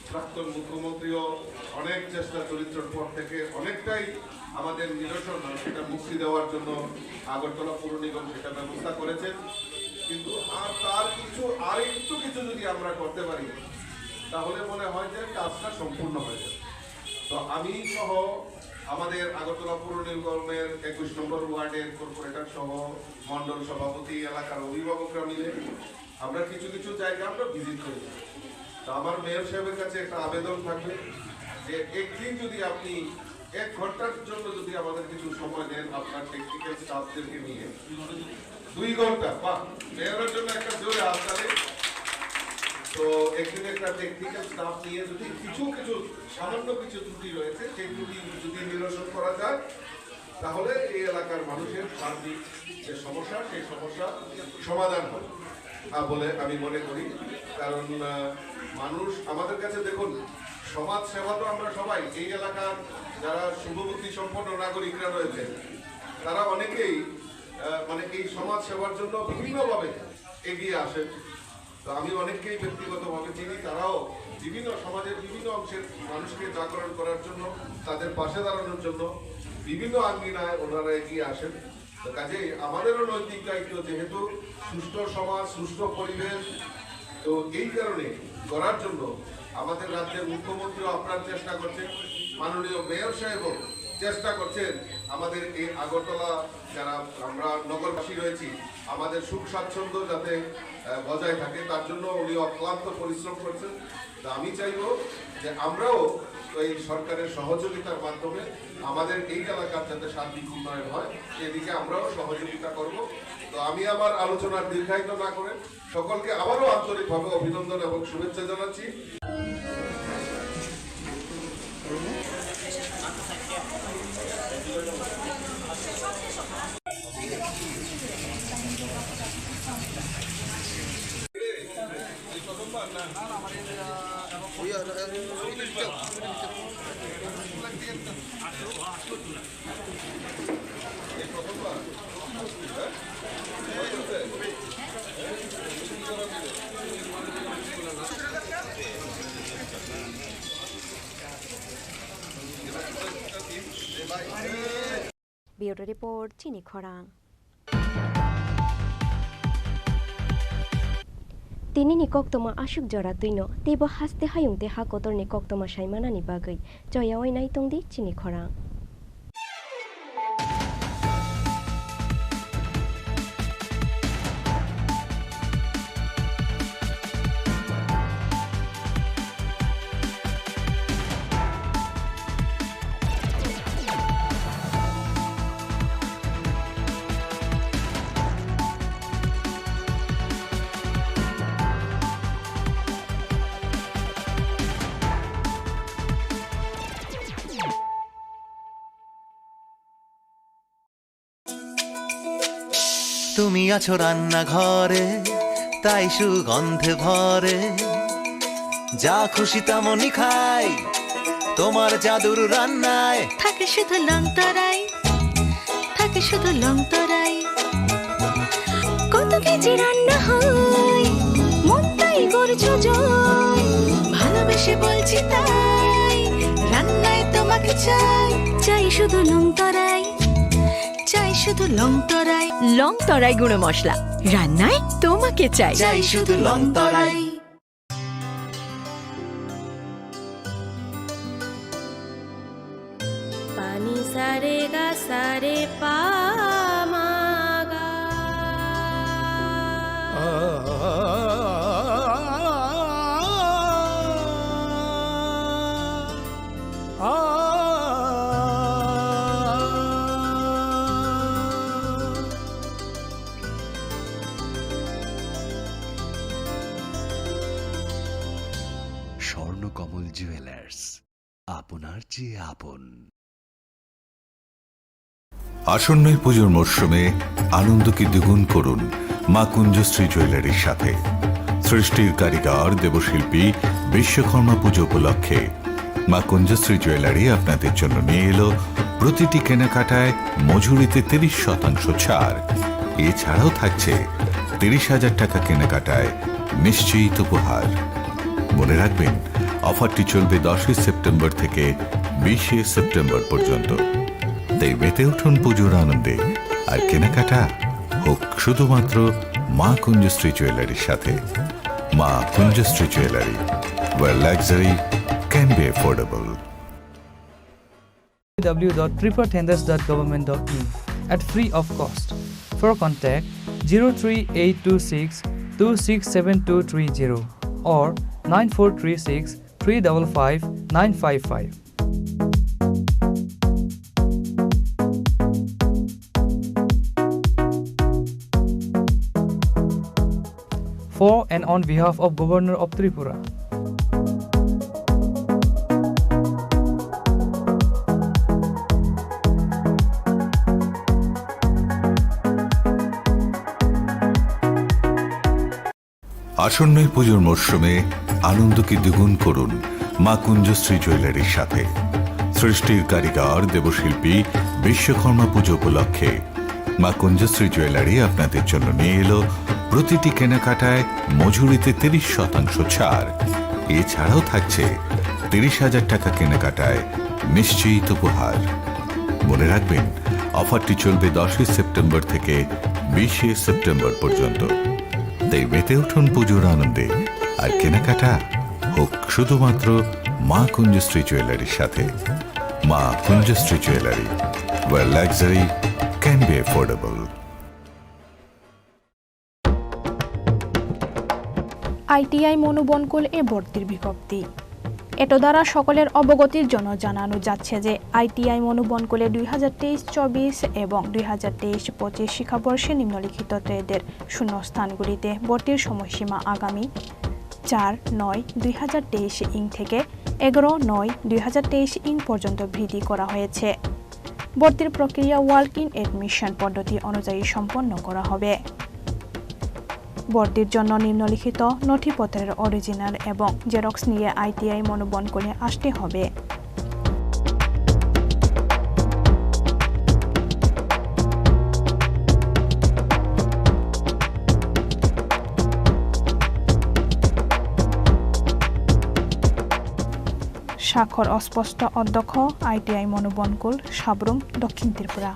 Speaker 23: প্রাক্তন মুখ্যমন্ত্রীও অনেক চেষ্টা চরিত্রের পর থেকে অনেকটাই আমাদের নিরসন সেটা মুক্তি দেওয়ার জন্য আগরতলা পৌর নিগম সেটা ব্যবস্থা করেছেন, কিন্তু তার একটু কিছু যদি আমরা করতে পারি তাহলে মনে হয় যে কাজটা সম্পূর্ণ হয়ে যাবে। তো আমি সহ আমাদের আগরতলা পৌর নিগমের 21 নম্বর ওয়ার্ডের কর্পোরেটর সহ মন্ডল সভাপতি এলাকার অভিভাবকরা মিলে আমরা কিছু কিছু জায়গা আমরা ভিজিট করি। তো আমার মেয়র সাহেবের কাছে একটা আবেদন থাকবে যে একদিন যদি আপনি 1 ঘন্টার জন্য যদি আমাদের কিছু সময় দেন আপনার টেকনিক্যাল স্টাফদেরকে নিয়ে 2 ঘন্টা বা মেয়রের জন্য একটা জোরে হাততালি। তো একদিন একটা টেকনিক্যাল স্টাফ নিয়ে যদি কিছু সামান্য কিছু ত্রুটি রয়েছে সেই ত্রুটি যদি নিরসন করা যায় তাহলে এই এলাকার মানুষের সার্বিক যে সমস্যা সেই সমস্যা সমাধান হবে বলে আমি মনে করি। কারণ মানুষ আমাদের কাছে দেখুন সমাজ সেবা তো আমরা সবাই এই এলাকার যারা শুভবুদ্ধি সম্পন্ন নাগরিকরা রয়েছে তারা অনেকেই মানে এই সমাজ সেবার জন্য বিভিন্নভাবে এগিয়ে আসেন। তো আমি অনেককেই ব্যক্তিগতভাবে চিনি, তারাও বিভিন্ন সমাজের বিভিন্ন অংশের মানুষকে জাগরণ করার জন্য তাদের পাশে দাঁড়ানোর জন্য বিভিন্ন আঙ্গিনায় ওনারা এগিয়ে আসেন। তো কাজেই আমাদেরও নৈতিক দায়িত্ব, যেহেতু সুষ্ঠু সমাজ সুষ্ঠু পরিবেশ, তো এই কারণে করার জন্য আমাদের রাজ্যের মুখ্যমন্ত্রীও আপ্রাণ চেষ্টা করছেন, মাননীয় মেয়র সাহেবও চেষ্টা করছেন আমাদের এই আগরতলা যারা আমরা নগরবাসী রয়েছি আমাদের সুখ স্বাচ্ছন্দ্য যাতে বজায় থাকে তার জন্য উনি অক্লান্ত পরিশ্রম করছেন। তো আমি চাইব যে আমরাও এই সরকারের সহযোগিতার মাধ্যমে আমাদের এই এলাকার যাতে সার্বিক উন্নয়ন হয় সেদিকে আমরাও সহযোগিতা করব। তো আমি আমার আলোচনার দীর্ঘায়িত না করে সকলকে আবারও আন্তরিকভাবে অভিনন্দন এবং শুভেচ্ছা জানাচ্ছি।
Speaker 4: Bureau Report, Chini Khorang. Tini ni koktoma asuk jora tuino, tebo haste hayung te hakotor ni koktoma shaimana ni bagai. Joya oi nai tongdi Chini Khorang.
Speaker 1: তুমি আছো রান্নাঘরে তাই সুগন্ধে ভরে, যা খুশি তেমনই খাই তোমার জাদুর রান্নায়।
Speaker 2: থাকে শুধু লং তরাই, থাকে শুধু লং তরাই, কত কেজি রান্না হয় মন তাই করছো জয়। ভালোবেসে বলছি তাই রান্নায় তোমাকে চাই, চাই শুধু লং তরাই, চাই শুধু লং তরাই।
Speaker 19: লং তরাই গুঁড়ো মশলা, রান্নায় তোমাকে চাই,
Speaker 1: চাই শুধু লং তরাই।
Speaker 2: পানি সারে গা সারে পা মা গা।
Speaker 3: স্বর্ণকমল জুয়েলার্স, আপনার চেয়ে আপন।
Speaker 24: আসন্ন পুজোর মরশুমে আনন্দকে দ্বিগুণ করুন মা কুঞ্জশ্রী জুয়েলারির সাথে। সৃষ্টির কারিগর দেবশিল্পী বিশ্বকর্মা পুজো উপলক্ষে মা কুঞ্জশ্রী জুয়েলারি আপনাদের জন্য নিয়ে এলো প্রতিটি কেনাকাটায় মজুরিতে 30% ছাড়। এছাড়াও থাকছে 30,000 টাকা কেনাকাটায় নিশ্চিত উপহার। মনে রাখবেন, অফারটি চলবে 10 সেপ্টেম্বর থেকে 20 সেপ্টেম্বর পর্যন্ত। তাই মেতে উঠুন পুজোর আনন্দে, আর কেনাকাটা হোক শুধুমাত্র মা কুঞ্জশ্রী জুয়েলারির সাথে। মা Kunjashree jewellery, where luxury can be affordable.
Speaker 5: www.tripuratenders.government.in at free of cost. For contact 03826 267230 or 9436 355 955. For and on behalf of Governor of Tripura.
Speaker 24: আসন্ন এই পুজোর মরশুমে আনন্দকে দ্বিগুণ করুন মা কুঞ্জশ্রী জুয়েলারির সাথে। সৃষ্টির কারিগর দেবশিল্পী বিশ্বকর্মা পুজো উপলক্ষে মা কুঞ্জশ্রী জুয়েলারি আপনাদের জন্য নিয়ে এলো প্রতিটি কেনাকাটায় মজুরিতে 30% ছাড়। এছাড়াও থাকছে 30,000 টাকা কেনাকাটায় নিশ্চিত উপহার। মনে রাখবেন, অফারটি চলবে 10 সেপ্টেম্বর থেকে 20 সেপ্টেম্বর পর্যন্ত। তাই মেতে উঠুন পুজোর আনন্দে, আর কেনাকাটা হোক শুধুমাত্র মা কুঞ্জশ্রী জুয়েলারির সাথে। মা Kunjashree jewellery, where luxury can be affordable.
Speaker 6: ITI Manubankul এ ভর্তির বিজ্ঞপ্তি। এত দ্বারা সকলের অবগতির জন্য জানানো যাচ্ছে যে আইটিআই মনোবনকুলে 2023-24 এবং 2023-25 শিক্ষাবর্ষে নিম্নলিখিত ট্রেডের শূন্যস্থানগুলিতে ভর্তির সময়সীমা আগামী 4/9/2023 থেকে 11/9/2023 পর্যন্ত বৃদ্ধি করা হয়েছে। ভর্তির প্রক্রিয়া ওয়াক ইন এডমিশন পদ্ধতি অনুযায়ী সম্পন্ন করা হবে। ভর্তির জন্য নিম্নলিখিত নথিপত্রের অরিজিনাল এবং জেরক্স নিয়ে আইটিআই মনোবনকুলে আসতে হবে। স্বাক্ষর অস্পষ্ট, অধ্যক্ষ, আইটিআই মনোবনকুল, সাবরুম, দক্ষিণ ত্রিপুরা।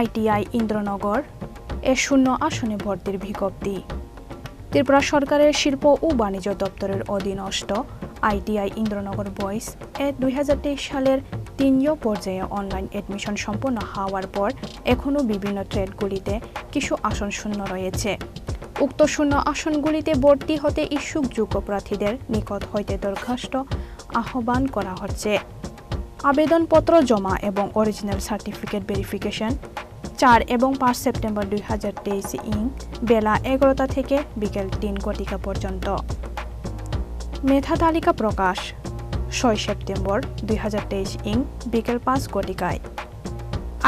Speaker 6: আইটিআই ইন্দ্রনগর এ শূন্য আসনে ভর্তির বিজ্ঞপ্তি। ত্রিপুরা সরকারের শিল্প ও বাণিজ্য দপ্তরের অধীনস্থ আইটিআই ইন্দ্রনগর বয়েজ এ 2023 সালের 3 পর্যায়ে অনলাইন এডমিশন সম্পন্ন হওয়ার পর এখনও বিভিন্ন ট্রেডগুলিতে কিছু আসন শূন্য রয়েছে। উক্ত শূন্য আসনগুলিতে ভর্তি হতে ইচ্ছুক যোগ্য প্রার্থীদের নিকট হইতে দরখাস্ত আহ্বান করা হচ্ছে। আবেদনপত্র জমা এবং অরিজিনাল সার্টিফিকেট ভেরিফিকেশন 4 এবং 5 সেপ্টেম্বর 2023 বেলা 11টা থেকে বিকেল 3 ঘটিকা পর্যন্ত। মেধা তালিকা প্রকাশ 6 সেপ্টেম্বর 2023 বিকেল 5 ঘটিকায়।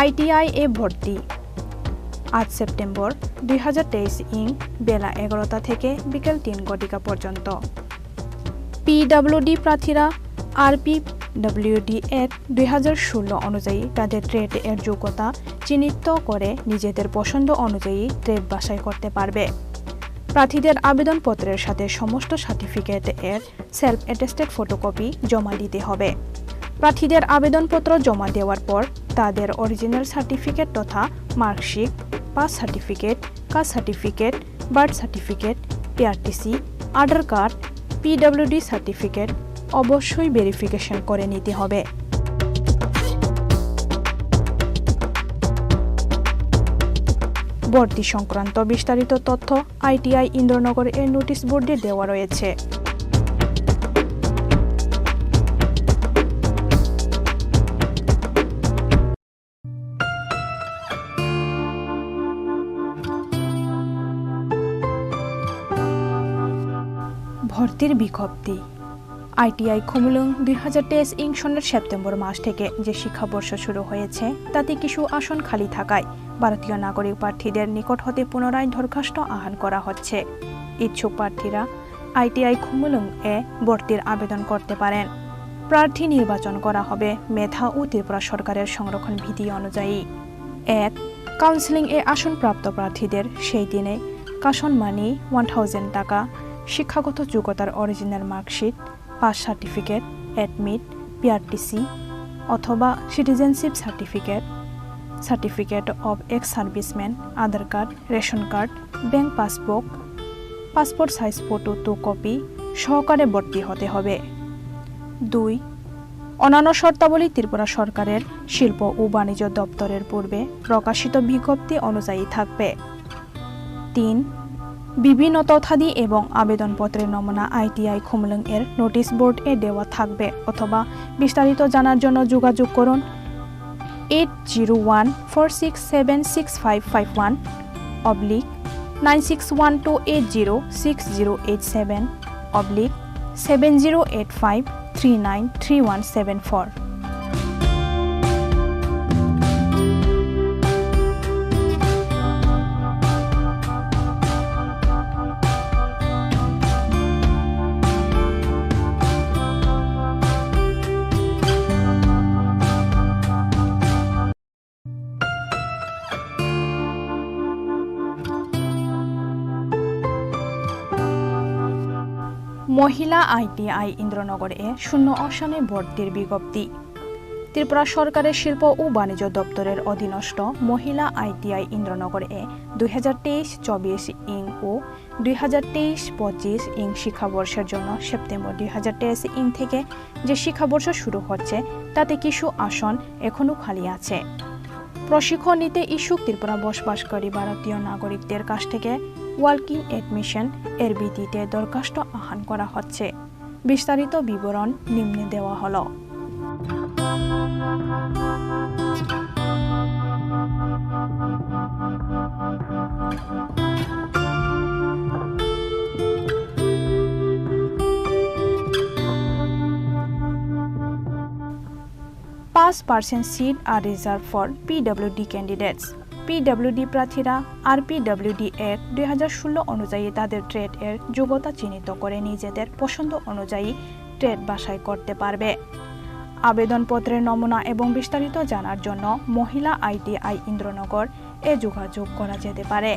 Speaker 6: আইটিআই এ ভর্তি 8 সেপ্টেম্বর 2023 বেলা 11টা থেকে বিকেল 3 ঘটিকা পর্যন্ত। পিডব্লিউডি প্রার্থীরা আরপিডব্লিউডি এর 2016 অনুযায়ী তাদের ট্রেড এর যোগ্যতা চিহ্নিত করে নিজেদের পছন্দ অনুযায়ী ট্রেড বাছাই করতে পারবে। প্রার্থীদের আবেদনপত্রের সাথে সমস্ত সার্টিফিকেট এর সেলফ অ্যাটেস্টেড ফটোকপি জমা দিতে হবে। প্রার্থীদের আবেদনপত্র জমা দেওয়ার পর তাদের অরিজিনাল সার্টিফিকেট তথা marksheet, pass certificate, caste certificate, birth certificate, PRTC, Aadhaar card, PWD certificate অবশ্যই ভেরিফিকেশন করে নিতে হবে। ভর্তি সংক্রান্ত বিস্তারিত তথ্য আইটিআই ইন্দ্রনগর এর নোটিশ বোর্ডে দেওয়া রয়েছে। ভর্তির বিজ্ঞপ্তি। ITI খুমুলুং 2023 ইং সনের সেপ্টেম্বর মাস থেকে যে শিক্ষাবর্ষ শুরু হয়েছে তাতে কিছু আসন খালি থাকায় ভারতীয় নাগরিক প্রার্থীদের নিকট হতে পুনরায় দরখাস্ত আহ্বান করা হচ্ছে। ইচ্ছুক প্রার্থীরা ITI খুমুলুং এ ভর্তির আবেদন করতে পারেন। প্রার্থী নির্বাচন করা হবে মেধা ও ত্রিপুরা সরকারের সংরক্ষণ বিধি অনুযায়ী। 1. কাউন্সিলিং এ আসনপ্রাপ্ত প্রার্থীদের সেই দিনে কাশন মানি 1000 টাকা, শিক্ষাগত যোগ্যতার original marksheet, pass certificate, admit, PRTC অথবা citizenship certificate, certificate of ex serviceman, Aadhaar card, ration card, bank passbook, passport size photo 2 copy সহকারে ভর্তি হতে হবে। 2. অন্যান্য শর্তাবলী ত্রিপুরা সরকারের শিল্প ও বাণিজ্য দপ্তরের পূর্বে প্রকাশিত বিজ্ঞপ্তি অনুযায়ী থাকবে। 3. বিভিন্ন তথ্যাদি এবং আবেদনপত্রের নমুনা ITI খুমলুং এর নোটিশ বোর্ড এ দেওয়া থাকবে অথবা বিস্তারিত জানার জন্য যোগাযোগ করুন 8014676551 9612806087 7085393174। মহিলা ITI ইন্দ্রনগর এ 0 আসনে ভর্তির বিজ্ঞপ্তি। ত্রিপুরা সরকারের শিল্প ও বাণিজ্য দপ্তরের অধীনস্থ মহিলা ITI ইন্দ্রনগর এ 2023-24 ইং ও 2023-25 ইং শিক্ষাবর্ষের জন্য সেপ্টেম্বর 2023 ইং থেকে যে শিক্ষাবর্ষ শুরু হচ্ছে তাতে কিছু আসন এখনও খালি আছে। প্রশিক্ষণ নিতে ইচ্ছুক ত্রিপুরা বসবাসকারী ভারতীয় নাগরিকদের কাছ থেকে ওয়ার্কিং এডমিশন এর ভিত্তিতে দরখাস্ত আহ্বান করা হচ্ছে। বিস্তারিত বিবরণ নিম্নে দেওয়া হলো। % seat are reserved for PWD candidates. PWD প্রার্থীরা RPWD Act 2016 অনুযায়ী তাদের ট্রেড এর যোগ্যতা চিহ্নিত করে নিজেদের পছন্দ অনুযায়ী ট্রেড বাছাই করতে পারবে। আবেদনপত্রের নমুনা এবং বিস্তারিত জানার জন্য মহিলা ITI ইন্দ্রনগর এ যোগাযোগ করা যেতে পারে।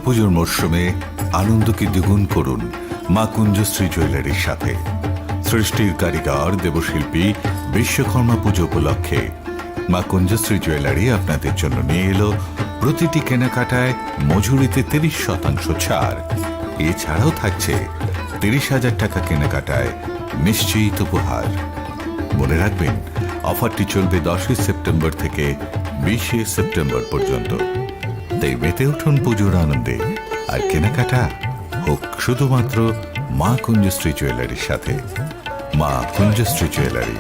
Speaker 24: পুজোর মরশুমে আনন্দকে দ্বিগুণ করুন মা কুঞ্জশ্রী জুয়েলারির সাথে। সৃষ্টির কারিগর দেবশিল্পী বিশ্বকর্মা পুজো উপলক্ষে মা কুঞ্জশ্রী জুয়েলারি আপনাদের জন্য নিয়ে এলো প্রতিটি কেনাকাটায় মজুরিতে 30% ছাড়। এছাড়াও থাকছে 30,000 টাকা কেনাকাটায় নিশ্চিত উপহার। মনে রাখবেন, অফারটি চলবে 10 সেপ্টেম্বর থেকে 20 সেপ্টেম্বর পর্যন্ত। তাই মেতে উঠুন পুজোর আনন্দে, আর কেনাকাটা হোক শুধুমাত্র মা কুঞ্জশ্রী জুয়েলারির সাথে। মা Kunjashree jewellery,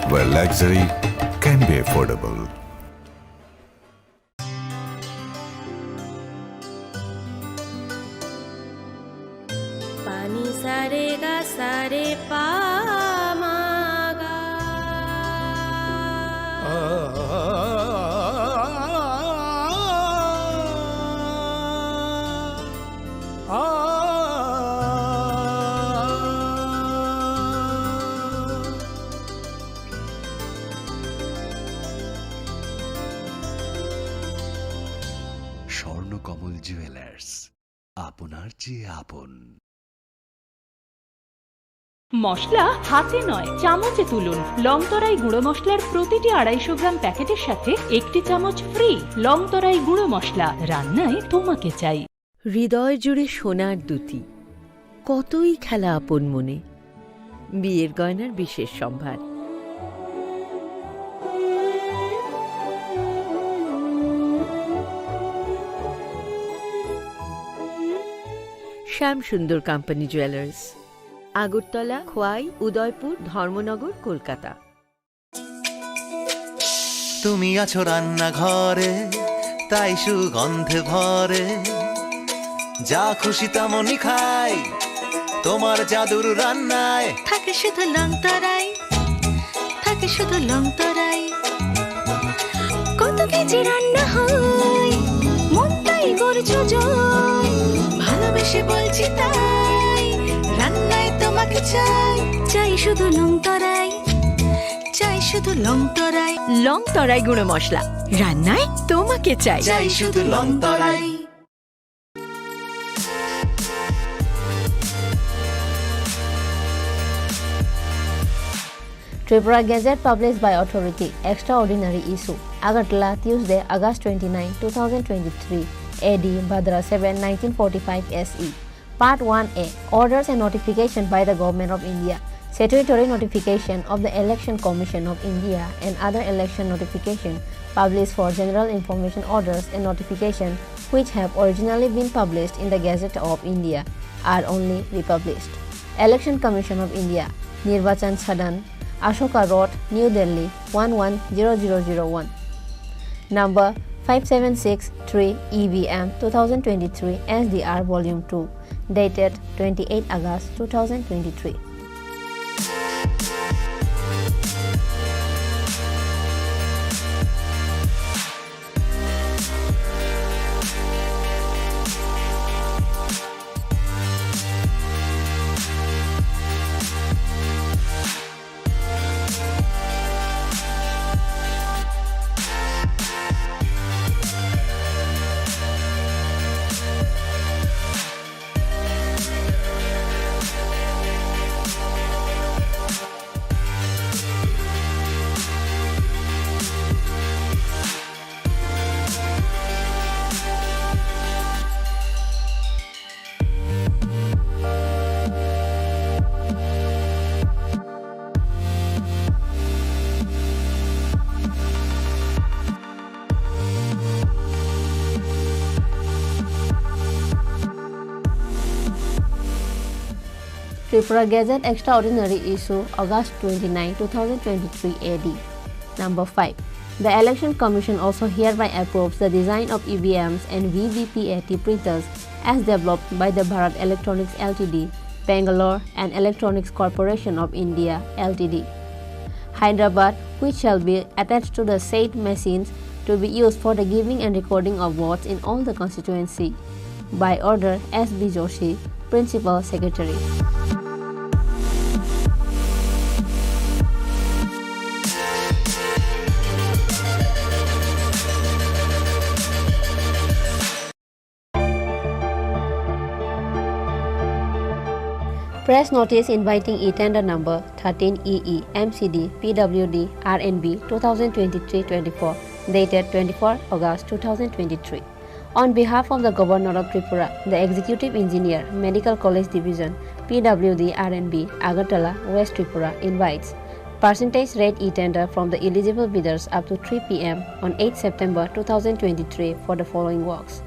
Speaker 24: where luxury can be affordable.
Speaker 2: पानी सारे गा सारे पा मा गा
Speaker 3: স্বর্ণকমল জুয়েলার্স, আপনার চেয়ে আপন।
Speaker 18: মশলা হাতে নয় চামচে তুলুন। লংতরাই গুঁড়ো মশলার প্রতিটি 250 গ্রাম প্যাকেটের সাথে 1টি চামচ ফ্রি। লংতরাই গুঁড়ো মশলা, রান্নায় তোমাকে চাই।
Speaker 19: হৃদয় জুড়ে সোনার দুটি, কতই খেলা আপন মনে। বিয়ের গয়নার বিশেষ সম্ভার। শ্যাম সুন্দর কোম্পানি জুয়েলার্স, আগরতলা, খোয়াই, উদয়পুর, ধর্মনগর, কলকাতা।
Speaker 1: তুমি আছো রান্নাঘরে, তাই সুগন্ধে ভরে, যা খুশি তেমনই খাই তোমার জাদুর রান্নায়।
Speaker 2: থাকে শুধু লংতরাই, থাকে শুধু লংতরাই। কত কেজি রান্না হয়, মনটাই করছো জয়। ভালোবেসে বলছি তাই, রান্নায় তোমাকে চাই। চাই শুধু লংতরাই, চাই শুধু লংতরাই।
Speaker 19: লংতরাই গুঁড়ো মশলা, রান্নায় তোমাকে চাই।
Speaker 1: চাই শুধু লংতরাই।
Speaker 4: Tripura Gazette published by authority. Extraordinary issue. Agartala, Tuesday, August 29, 2023. AD, Bhadra 7, 1945 SE. Part 1A. Orders and notification by the Government of India. Statutory notification of the Election Commission of India and other election notification published for general information orders and notification which have originally been published in the Gazette of India are only republished. Election Commission of India. Nirvachan Sadan, Ashoka Road, New Delhi 110001. Number 5763 EVM 2023 SDR Volume 2. Dated 28 August 2023. Tripura Gazette Extraordinary Issue, August 29, 2023 AD. Number 5. The Election Commission also hereby approves the design of EVMs and VVPAT printers as developed by the Bharat Electronics Ltd, Bangalore and Electronics Corporation of India Ltd, Hyderabad, which shall be attached to the said machines to be used for the giving and recording of votes in all the constituency. By order S.B. Joshi, Principal Secretary.
Speaker 7: Press notice inviting e-tender number 13EE MCD PWD RNB 2023-24 dated 24 August 2023. On behalf of the Governor of Tripura, the Executive Engineer, Medical College Division, PWD RNB, Agartala, West Tripura invites percentage rate e-tender from the eligible bidders up to 3 p.m. on 8 September 2023 for the following works.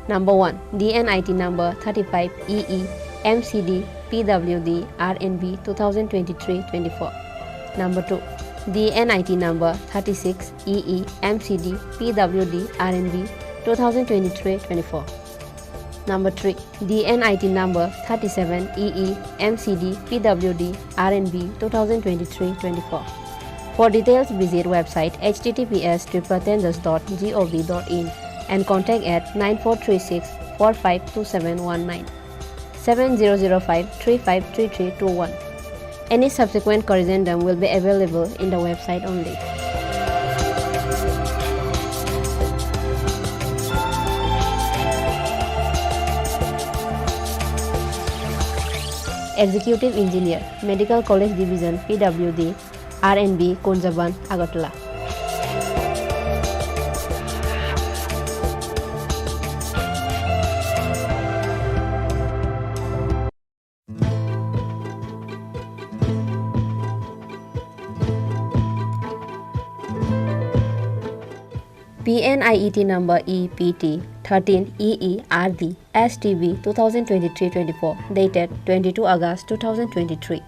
Speaker 7: Number 1. DNIT number 35EE MCD PWD RNB 2023-24. Number 2. DNIT number 36EE MCD PWD RNB 2023-24. Number 3. DNIT number 37EE MCD PWD RNB 2023-24. For details, visit website https://tripratenders.gov.in and contact at 9436 452719 7005 353321. Any subsequent corrigendum will be available in the website only. Executive Engineer, Medical College Division, PWD, RNB, Konjaban, Agartala. PNIET number EPT 13EERD STB 2023-24 dated 22 August 2023.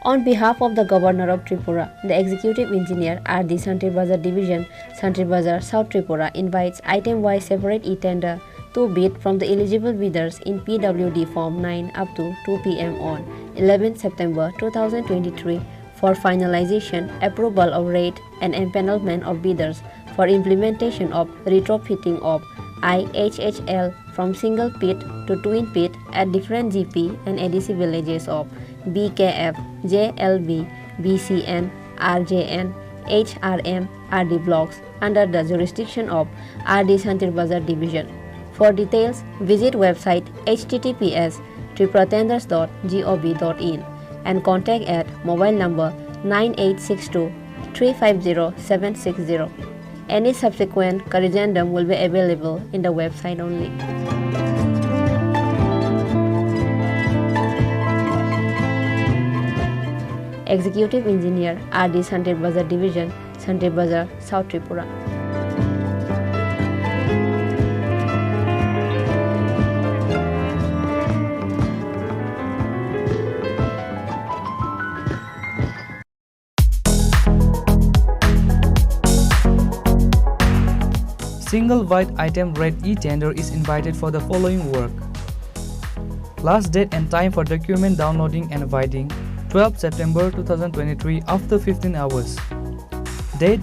Speaker 7: On behalf of the Governor of Tripura, the Executive Engineer RD Santri Bazar Division, Santri Bazar, South Tripura invites item-wise separate e-tender to bid from the eligible bidders in PWD Form 9 up to 2 p.m. on 11 September 2023 for finalization, approval of rate and empanelment of bidders for implementation of retrofitting of IHHL from single pit to twin pit at different GP and ADC villages of BKF, JLB, BCN, RJN, HRM, RD blocks under the jurisdiction of RD Santri Bazar Division. For details, visit website https://tripratenders.gov.in and contact at mobile number 9862 350 760. Any subsequent corrigendum will be available in the website only. Executive Engineer RD Santri Bazar Division, Santri Bazar, South Tripura.
Speaker 5: Single white item rate e-tender is invited for the following work. Last date and time for document downloading and inviting 12 September 2023 after 15 hours. Date